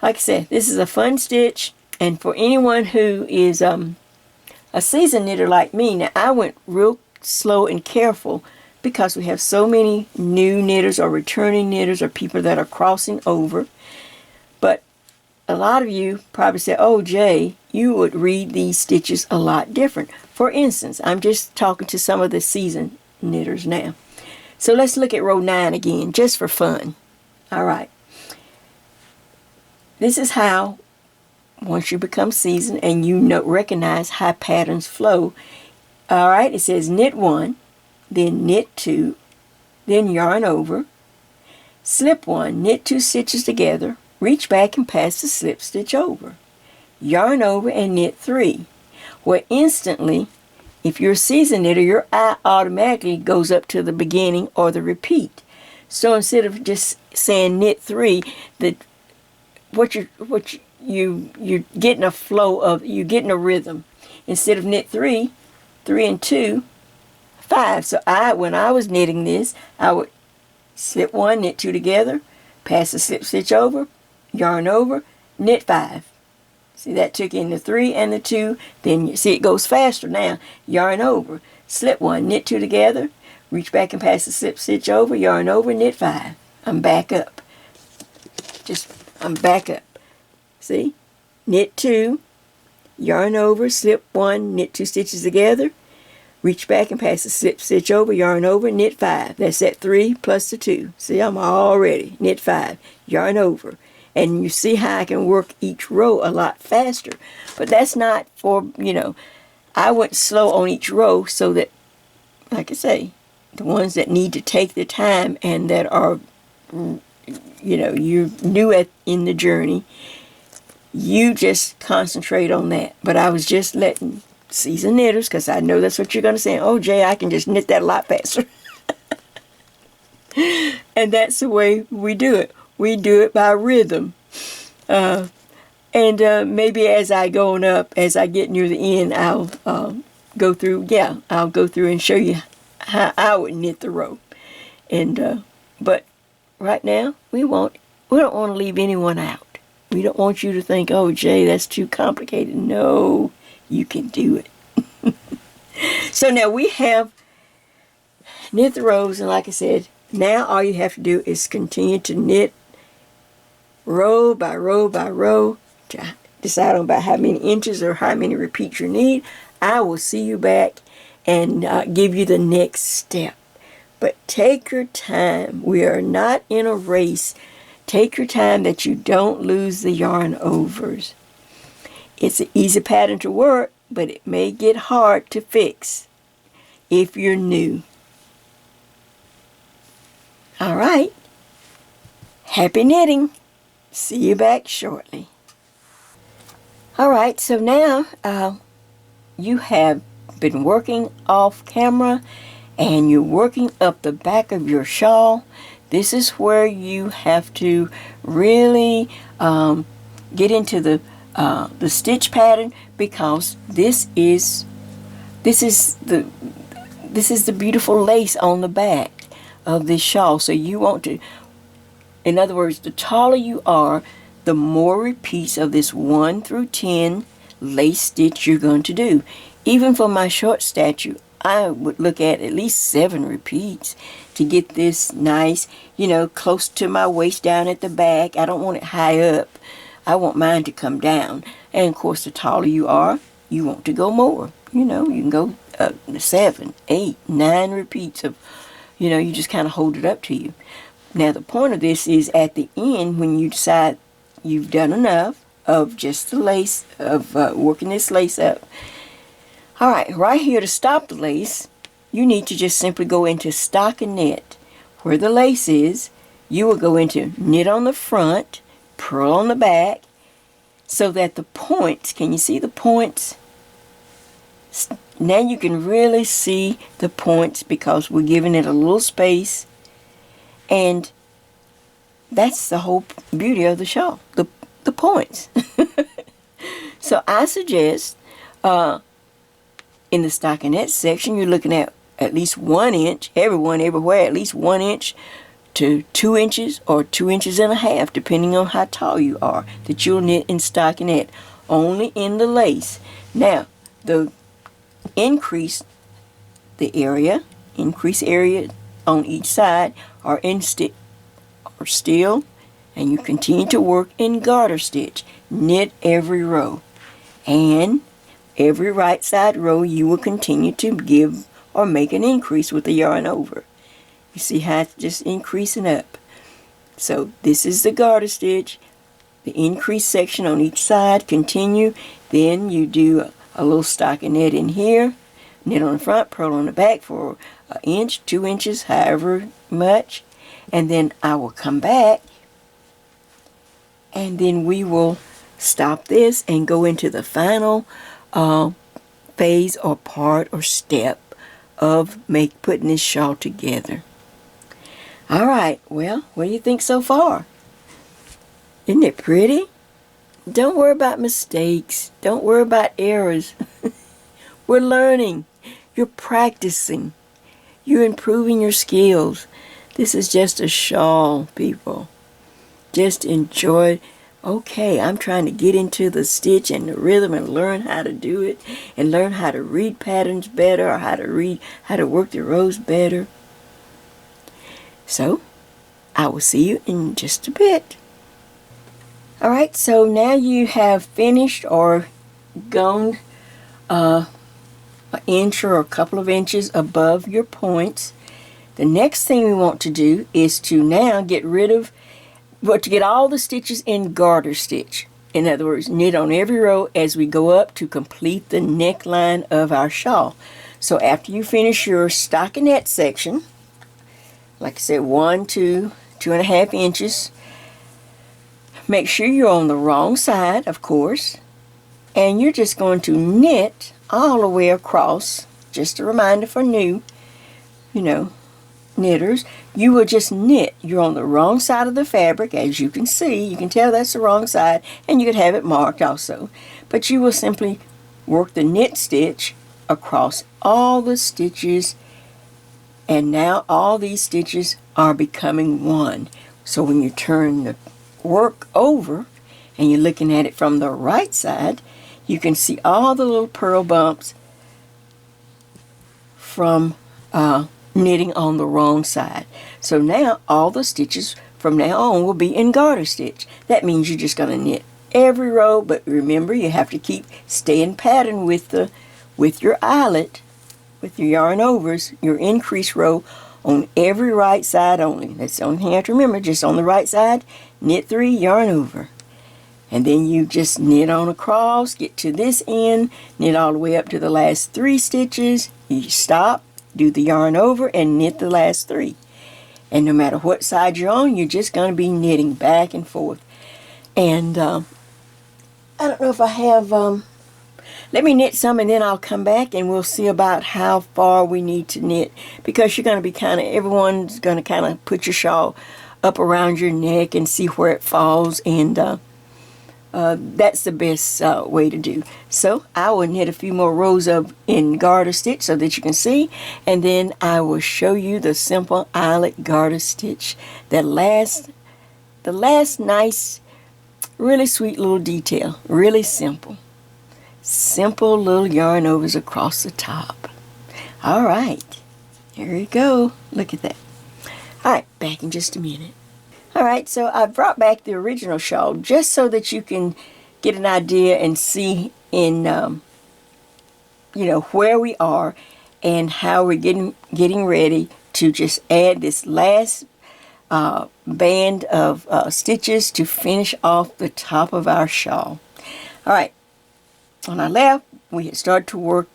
Like I said, this is a fun stitch, and for anyone who is a seasoned knitter like me, now I went real slow and careful because we have so many new knitters or returning knitters or people that are crossing over. But a lot of you probably say, oh, Jay, you would read these stitches a lot different. For instance, I'm just talking to some of the seasoned knitters now. So let's look at row 9 again, just for fun. All right. This is how, once you become seasoned and you recognize how patterns flow. All right, it says knit 1, then knit 2, then yarn over, slip 1, knit 2 stitches together, reach back and pass the slip stitch over, yarn over and knit 3. Well, instantly, if you're a seasoned knitter, your eye automatically goes up to the beginning or the repeat. So instead of just saying knit 3, you're getting a flow of, you're getting a rhythm. Instead of knit 3, 3 and 2, 5. So when I was knitting this, I would slip 1, knit 2 together, pass the slip stitch over, yarn over, knit 5. See, that took in the 3 and the 2. Then you see it goes faster now. Yarn over, slip 1, knit 2 together, reach back and pass the slip stitch over, yarn over, knit 5. I'm back up. I'm back up. See? Knit 2, yarn over, slip 1, knit 2 stitches together, reach back and pass the slip stitch over, yarn over, knit 5. That's that 3 plus the 2. See, I'm all ready. Knit 5, yarn over. And you see how I can work each row a lot faster. But that's not for, I went slow on each row so that, like I say, the ones that need to take the time and that are, you're new in the journey, you just concentrate on that. But I was just letting seasoned knitters, because I know that's what you're going to say, oh, Jay, I can just knit that a lot faster. And that's the way we do it. We do it by rhythm. And maybe as I go on up, as I get near the end, I'll go through. Yeah, I'll go through and show you how I would knit the row. And but right now, we don't want to leave anyone out. We don't want you to think, oh, Jay, that's too complicated. No, you can do it. So now we have knit the rows, and like I said, now all you have to do is continue to knit row by row by row to decide on about how many inches or how many repeats you need. I will see you back and give you the next step. But take your time. We are not in a race. Take your time that you don't lose the yarn overs. It's an easy pattern to work, but it may get hard to fix if you're new. All right. Happy knitting. See you back shortly. All right, so now you have been working off camera and you're working up the back of your shawl. This is where you have to really get into the stitch pattern, because this is the beautiful lace on the back of this shawl. So you want to, in other words, the taller you are, the more repeats of this 1 through 10 lace stitch you're going to do. Even for my short stature, I would look at least 7 repeats to get this nice, close to my waist down at the back. I don't want it high up. I want mine to come down. And of course, the taller you are, you want to go more. You can go 7, 8, 9 repeats of, you just kind of hold it up to you. Now, the point of this is at the end, when you decide you've done enough of just the lace, of working this lace up. All right, right here to stop the lace, you need to just simply go into Stockinette. Where the lace is, you will go into knit on the front, purl on the back, so that the points, can you see the points? Now you can really see the points because we're giving it a little space. And that's the whole beauty of the shawl, the points. So I suggest in the stockinette section, you're looking at least 1 inch, everywhere, at least 1 inch to 2 inches or 2.5 inches, depending on how tall you are, that you'll knit in stockinette, only in the lace. Now, increase area on each side are still, and you continue to work in garter stitch. Knit every row, and every right side row you will continue to give or make an increase with the yarn over. You see how it's just increasing up. So this is the garter stitch, the increase section on each side. Continue, then you do a little stockinette in here, knit on the front, purl on the back for 1 inch, 2 inches, however much, and then I will come back and then we will stop this and go into the final phase or part or step of putting this shawl together. All right, well, what do you think so far? Isn't it pretty? Don't worry about mistakes. Don't worry about errors. We're learning. You're practicing. You're improving your skills. This is just a shawl, people. Just enjoy. Okay, I'm trying to get into the stitch and the rhythm and learn how to do it and learn how to read patterns better, or how to work the rows better. So, I will see you in just a bit. All right, so now you have finished or gone an inch or a couple of inches above your points. The next thing we want to do is to now get all the stitches in garter stitch. In other words, knit on every row as we go up to complete the neckline of our shawl. So after you finish your stockinette section, like I said, 1 to 2.5 inches, make sure you're on the wrong side, of course, and you're just going to knit all the way across. Just a reminder for new, knitters, you will just knit. You're on the wrong side of the fabric, as you can see. You can tell that's the wrong side, and you could have it marked also. But you will simply work the knit stitch across all the stitches, and now all these stitches are becoming one. So when you turn the work over and you're looking at it from the right side, you can see all the little purl bumps from knitting on the wrong side. So now all the stitches from now on will be in garter stitch. That means you're just going to knit every row, but remember you have to keep staying pattern with your eyelet, with your yarn overs, your increase row on every right side only. That's the only thing you have to remember. Just on the right side, knit 3, yarn over. And then you just knit on across, get to this end, knit all the way up to the last 3 stitches. You stop, do the yarn over, and knit the last 3. And no matter what side you're on, you're just going to be knitting back and forth. And I don't know if I have, let me knit some and then I'll come back and we'll see about how far we need to knit. Because you're going to be everyone's going to kind of put your shawl up around your neck and see where it falls. And that's the best way to do. So I will knit a few more rows in garter stitch so that you can see, and then I will show you the simple eyelet garter stitch. The last nice, really sweet little detail. Really simple. Simple little yarn overs across the top. All right, here we go. Look at that. All right, back in just a minute. All right, so I brought back the original shawl just so that you can get an idea and see in, where we are and how we're getting ready to just add this last band of stitches to finish off the top of our shawl. All right, on our left, we had started to work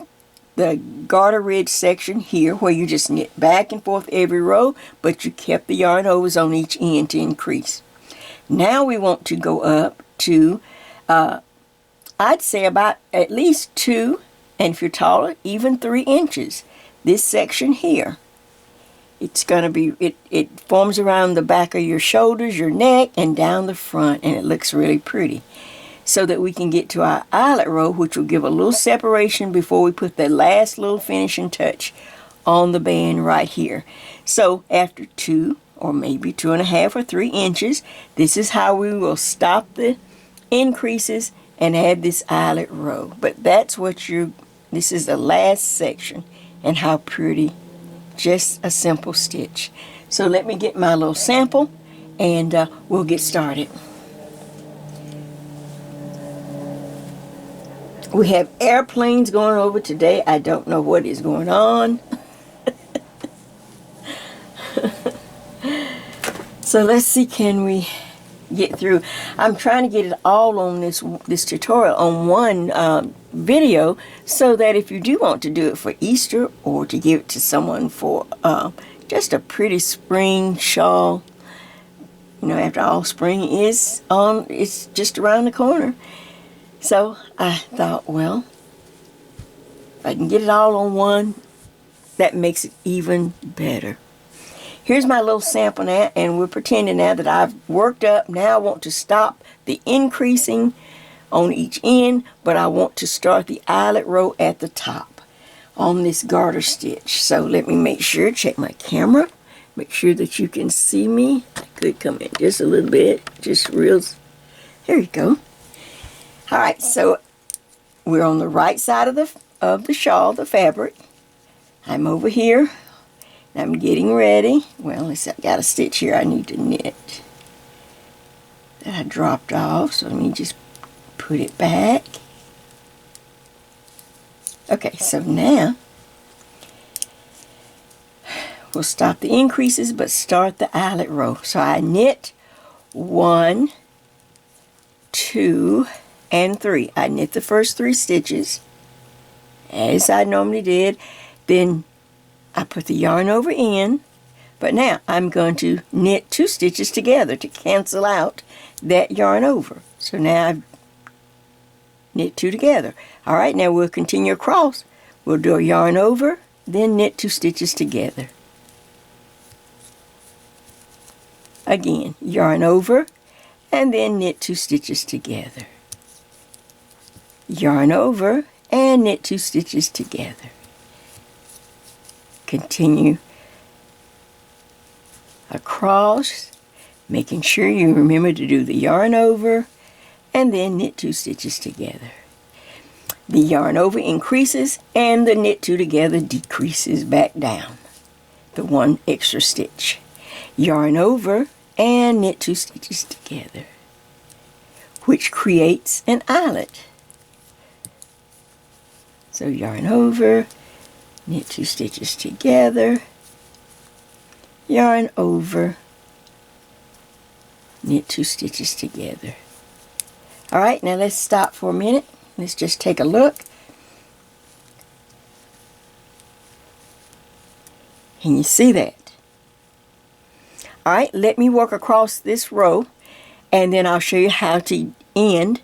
the garter ridge section here where you just knit back and forth every row, but you kept the yarn overs on each end to increase. Now we want to go up to, I'd say about at least 2, and if you're taller, even 3 inches. This section here. It's going to be, it forms around the back of your shoulders, your neck, and down the front, and it looks really pretty. So that we can get to our eyelet row, which will give a little separation before we put the last little finishing touch on the band right here. So after 2 or maybe 2.5 or 3 inches, this is how we will stop the increases and add this eyelet row. But that's what this is the last section, and how pretty. Just a simple stitch. So let me get my little sample and we'll get started. We have airplanes going over today. I don't know what is going on. So let's see, can we get through? I'm trying to get it all on this tutorial on one video, so that if you do want to do it for Easter or to give it to someone for just a pretty spring shawl, after all, spring is it's just around the corner. So I thought, well, if I can get it all on one, that makes it even better. Here's my little sample now, and we're pretending now that I've worked up. Now I want to stop the increasing on each end, but I want to start the eyelet row at the top on this garter stitch. So let me make sure, check my camera, make sure that you can see me. I could come in just a little bit, just real. There you go. All right, so we're on the right side of the shawl, the fabric. I'm over here. I'm getting ready. Well, I got a stitch here I need to knit that I dropped off, so let me just put it back. Okay, so now we'll stop the increases but start the eyelet row. So I knit 1, 2, and 3. I knit the first 3 stitches as I normally did. Then I put the yarn over in, but now I'm going to knit 2 stitches together to cancel out that yarn over. So now I've knit 2 together. All right, now we'll continue across. We'll do a yarn over, then knit 2 stitches together. Again, yarn over and then knit 2 stitches together. Yarn over and knit 2 stitches together. Continue across, making sure you remember to do the yarn over and then knit 2 stitches together. The yarn over increases and the knit 2 together decreases back down the 1 extra stitch. Yarn over and knit 2 stitches together, which creates an eyelet. So yarn over, knit 2 stitches together, yarn over, knit 2 stitches together. All right, now let's stop for a minute. Let's just take a look. Can you see that? All right, let me work across this row, and then I'll show you how to end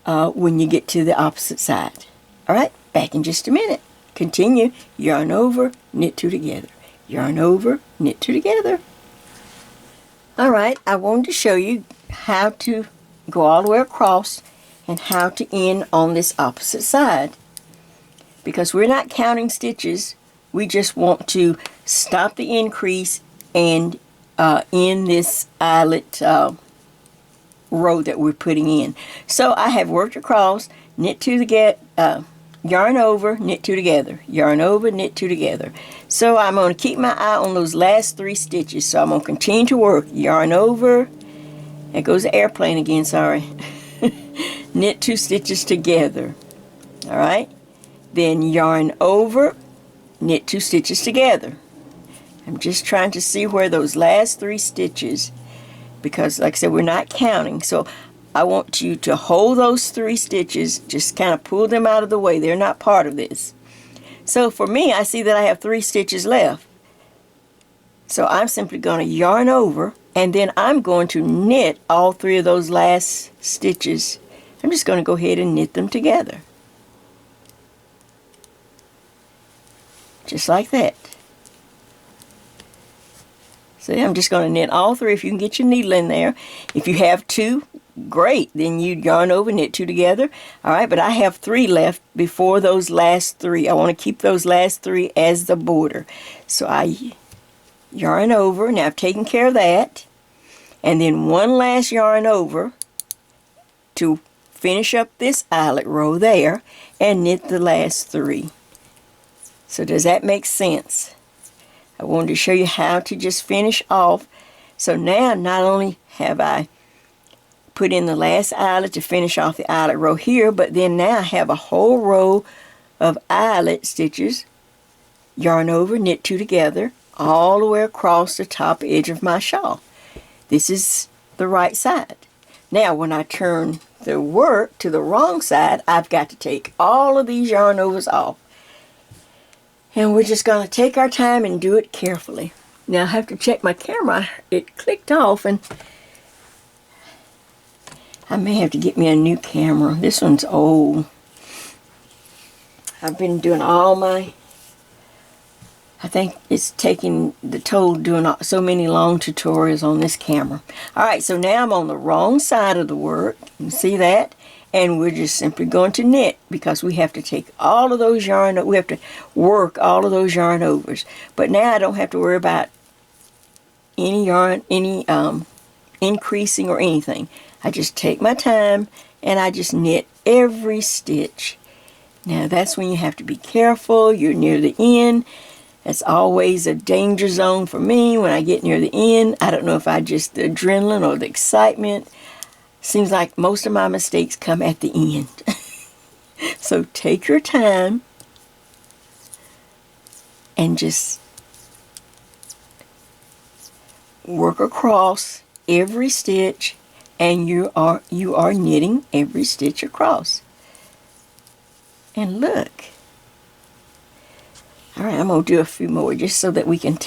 when you get to the opposite side. All right, back in just a minute. Continue, yarn over, knit 2 together. Yarn over, knit 2 together. All right, I wanted to show you how to go all the way across and how to end on this opposite side. Because we're not counting stitches, we just want to stop the increase and end this eyelet row that we're putting in. So I have worked across, knit 2 together, yarn over, knit 2 together, yarn over, knit 2 together. So I'm going to keep my eye on those last 3 stitches. So I'm going to continue to work, yarn over, there goes the airplane again, sorry. Knit 2 stitches together. All right, then yarn over, knit 2 stitches together. I'm just trying to see where those last 3 stitches, because like I said, we're not counting. So I want you to hold those 3 stitches, just kind of pull them out of the way. They're not part of this. So for me, I see that I have 3 stitches left. So I'm simply going to yarn over, and then I'm going to knit all 3 of those last stitches. I'm just going to go ahead and knit them together. Just like that. So I'm just going to knit all 3. If you can get your needle in there. If you have 2, great. Then you yarn over, knit 2 together. All right, but I have 3 left before those last 3. I want to keep those last 3 as the border. So I yarn over. Now I've taken care of that. And then one last yarn over to finish up this eyelet row there and knit the last 3. So does that make sense? I wanted to show you how to just finish off. So now not only have I put in the last eyelet to finish off the eyelet row here, but then now I have a whole row of eyelet stitches, yarn over, knit 2 together, all the way across the top edge of my shawl. This is the right side. Now when I turn the work to the wrong side, I've got to take all of these yarn overs off. And we're just going to take our time and do it carefully. Now I have to check my camera. It clicked off, and I may have to get me a new camera. This one's old. I've been doing all my, I think it's taking the toll doing so many long tutorials on this camera. Alright, so now I'm on the wrong side of the work. You can see that? And we're just simply going to knit, because we have to take all of those yarn, we have to work all of those yarn overs. But now I don't have to worry about any yarn, any increasing or anything. I just take my time and I just knit every stitch. Now that's when you have to be careful. You're near the end. That's always a danger zone for me when I get near the end. I don't know if I just the adrenaline or the excitement. Seems like most of my mistakes come at the end. So take your time and just work across every stitch, and you are knitting every stitch across. And look. All right, I'm going to do a few more just so that we can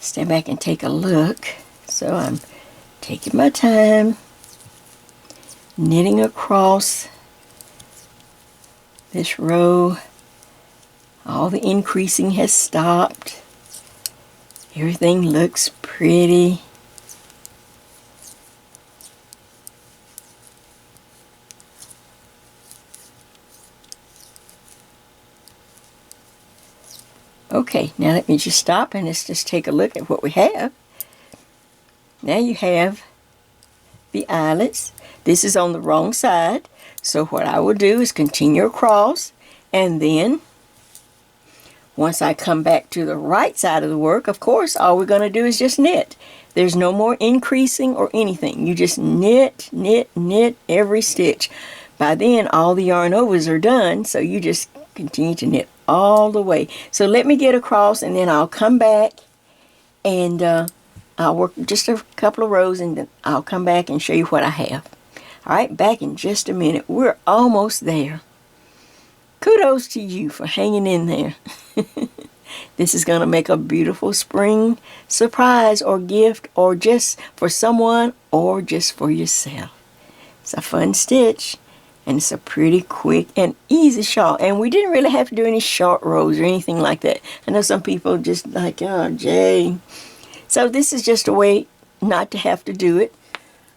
stand back and take a look. So I'm taking my time, knitting across this row. All the increasing has stopped. Everything looks pretty. Okay, now let me just stop and let's just take a look at what we have. Now you have the eyelets. This is on the wrong side. So what I will do is continue across, and then once I come back to the right side of the work, of course, all we're going to do is just knit. There's no more increasing or anything. You just knit, knit, knit every stitch. By then, all the yarn overs are done, so you just continue to knit all the way. So let me get across, and then I'll come back, and I'll work just a couple of rows, and then I'll come back and show you what I have. All right, back in just a minute. We're almost there. Kudos to you for hanging in there. This is going to make a beautiful spring surprise or gift, or just for someone, or just for yourself. It's a fun stitch, and it's a pretty quick and easy shawl. And we didn't really have to do any short rows or anything like that. I know some people just like, oh, Jay. So this is just a way not to have to do it.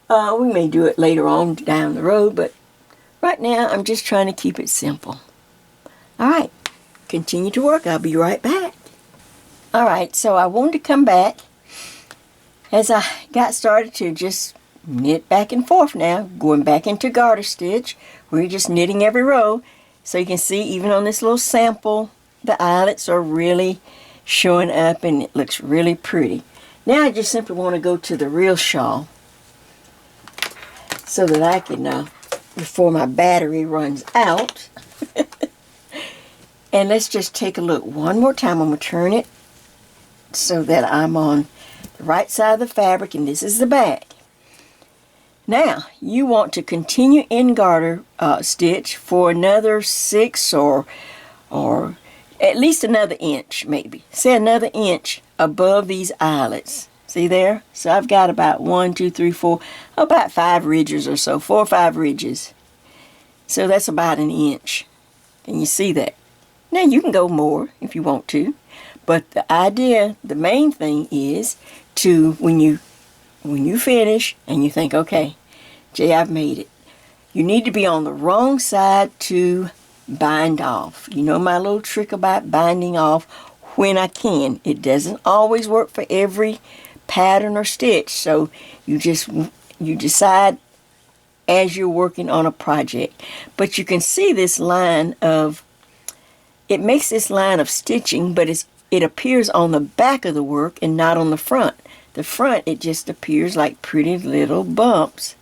We may do it later on down the road, but right now I'm just trying to keep it simple. All right, continue to work. I'll be right back. All right, so I wanted to come back as I got started to just knit back and forth now, going back into garter stitch. We're just knitting every row. So you can see even on this little sample, the eyelets are really showing up and it looks really pretty. Now I just simply want to go to the real shawl so that I can, before my battery runs out. And let's just take a look one more time. I'm going to turn it so that I'm on the right side of the fabric, and this is the back. Now, you want to continue in garter stitch for another 6 or at least another inch, maybe. Say another inch above these eyelets. See there? So I've got about 1, 2, 3, 4, about 5 ridges or so, 4 or 5 ridges. So that's about an inch. Can you see that? Now you can go more if you want to, but the idea, the main thing is to, when you finish and you think, okay, Jay, I've made it. You need to be on the wrong side to bind off. You know my little trick about binding off when I can. It doesn't always work for every pattern or stitch, so you decide as you're working on a project. But you can see this line of, it makes this line of stitching, but it appears on the back of the work and not on the front. The front, it just appears like pretty little bumps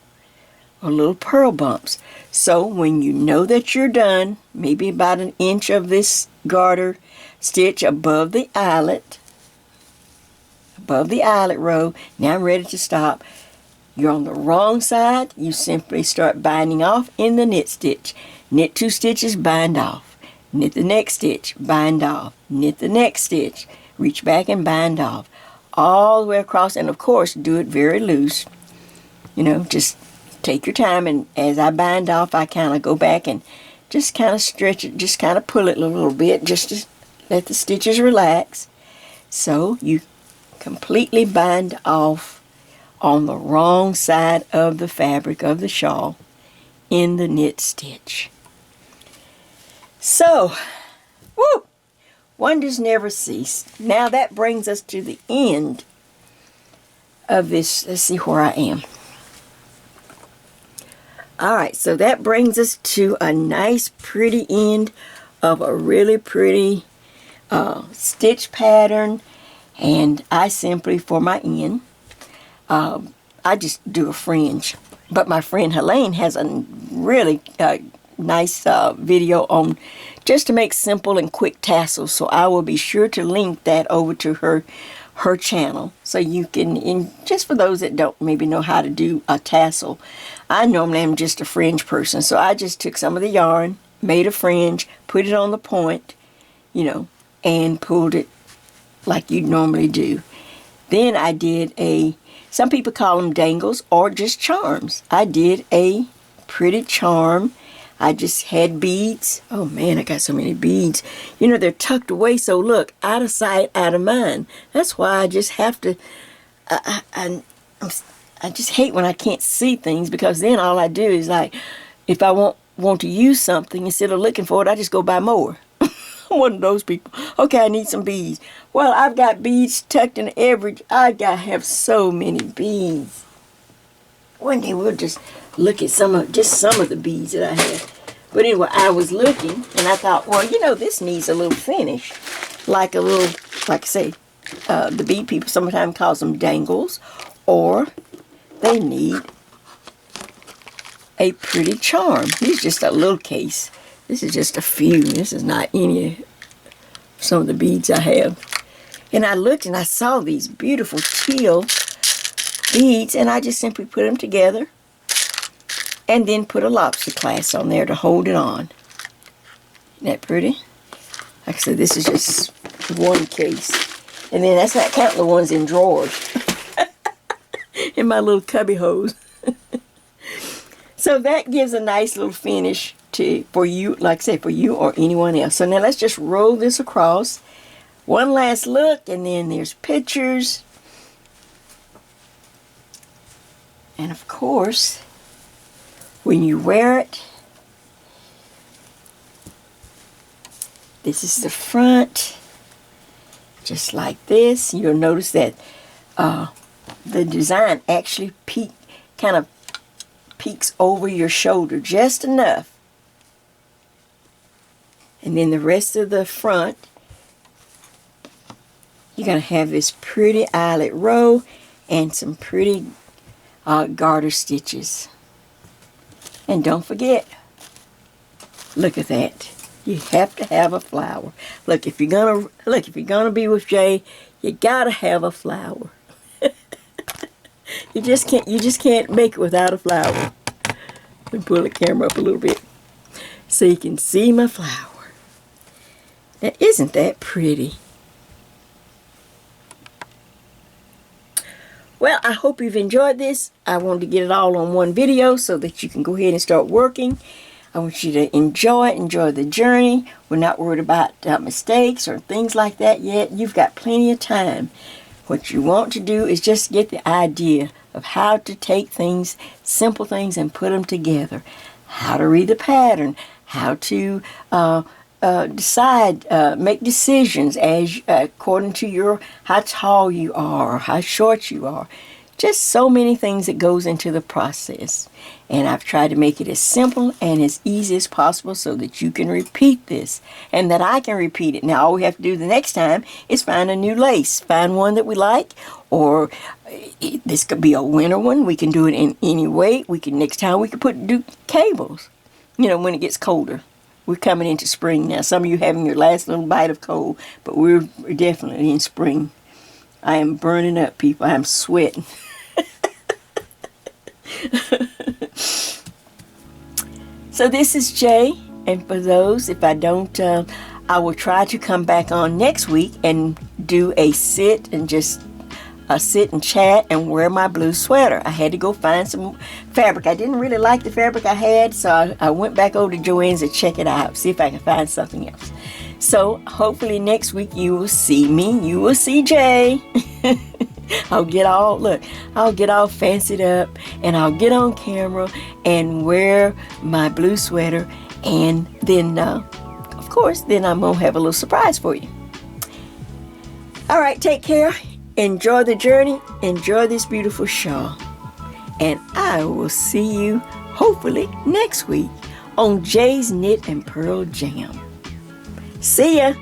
or little purl bumps. So when you know that you're done, maybe about an inch of this garter stitch above the eyelet row, now I'm ready to stop. You're on the wrong side, you simply start binding off in the knit stitch. Knit 2 stitches, bind off. Knit the next stitch, bind off. Knit the next stitch, reach back and bind off. All the way across, and of course, do it very loose. You know, just take your time, and as I bind off, I kind of go back and just kind of stretch it, just kind of pull it a little bit, just to let the stitches relax. So you completely bind off on the wrong side of the fabric of the shawl in the knit stitch. So, woo, wonders never cease. Now that brings us to the end of this. Let's see where I am. Alright, so that brings us to a nice pretty end of a really pretty stitch pattern. And I simply, for my end, I just do a fringe. But my friend Helene has a really nice video on just to make simple and quick tassels, so I will be sure to link that over to her channel, so you can, just for those that don't maybe know how to do a tassel. I normally am just a fringe person, so I just took some of the yarn, made a fringe, put it on the point, you know, and pulled it like you normally do. Then I did some people call them dangles or just charms. I did a pretty charm. I just had beads. Oh man, I got so many beads. You know, they're tucked away, so look, out of sight, out of mind. That's why I just have to, I just hate when I can't see things, because then all I do is, like, if I want to use something, instead of looking for it, I just go buy more. one of those people. Okay, I need some beads. Well, I've got beads tucked in I gotta have so many beads. One day we'll just look at some of the beads that I have. But anyway, I was looking and I thought, well, you know, this needs a little finish. Like I say, the bead people sometimes call them dangles, or they need a pretty charm. This is just a little case. This is just a few. This is not some of the beads I have. And I looked and I saw these beautiful teal beads, and I just simply put them together and then put a lobster clasp on there to hold it on. Isn't that pretty? Like I said, this is just one case. And then that's not counting the ones in drawers. In my little cubby holes. So that gives a nice little finish for you, like I say, for you or anyone else. So now let's just roll this across. One last look, and then there's pictures. And of course, when you wear it, this is the front, just like this. You'll notice that the design actually kind of peeks over your shoulder just enough. And then the rest of the front, you're going to have this pretty eyelet row and some pretty garter stitches. And don't forget, look at that. You have to have a flower. Look, if you're gonna be with Jay, you gotta have a flower. You just can't make it without a flower. Let me pull the camera up a little bit so you can see my flower. Now, isn't that pretty? Well, I hope you've enjoyed this. I wanted to get it all on one video so that you can go ahead and start working. I want you to enjoy the journey. We're not worried about mistakes or things like that yet. You've got plenty of time. What you want to do is just get the idea of how to take things, simple things, and put them together. How to read the pattern, how to make decisions according to how tall you are, or how short you are. Just so many things that goes into the process. And I've tried to make it as simple and as easy as possible so that you can repeat this and that I can repeat it. Now all we have to do the next time is find a new lace. Find one that we like, or this could be a winter one. We can do it in any way. Next time we could do cables, when it gets colder. We're coming into spring now. Some of you having your last little bite of cold, but we're definitely in spring. I am burning up, people. I'm sweating. So this is Jay, and for those, if I don't, I will try to come back on next week and do a sit and chat and wear my blue sweater. I had to go find some fabric. I didn't really like the fabric I had, so I went back over to Joann's to check it out, see if I can find something else. So hopefully next week you will see me. You will see Jay. I'll get all fancied up, and I'll get on camera and wear my blue sweater, and then of course then I'm gonna have a little surprise for you. All right, take care, enjoy the journey, enjoy this beautiful shawl, and I will see you hopefully next week on Jay's Knit and Purl Jam. See ya.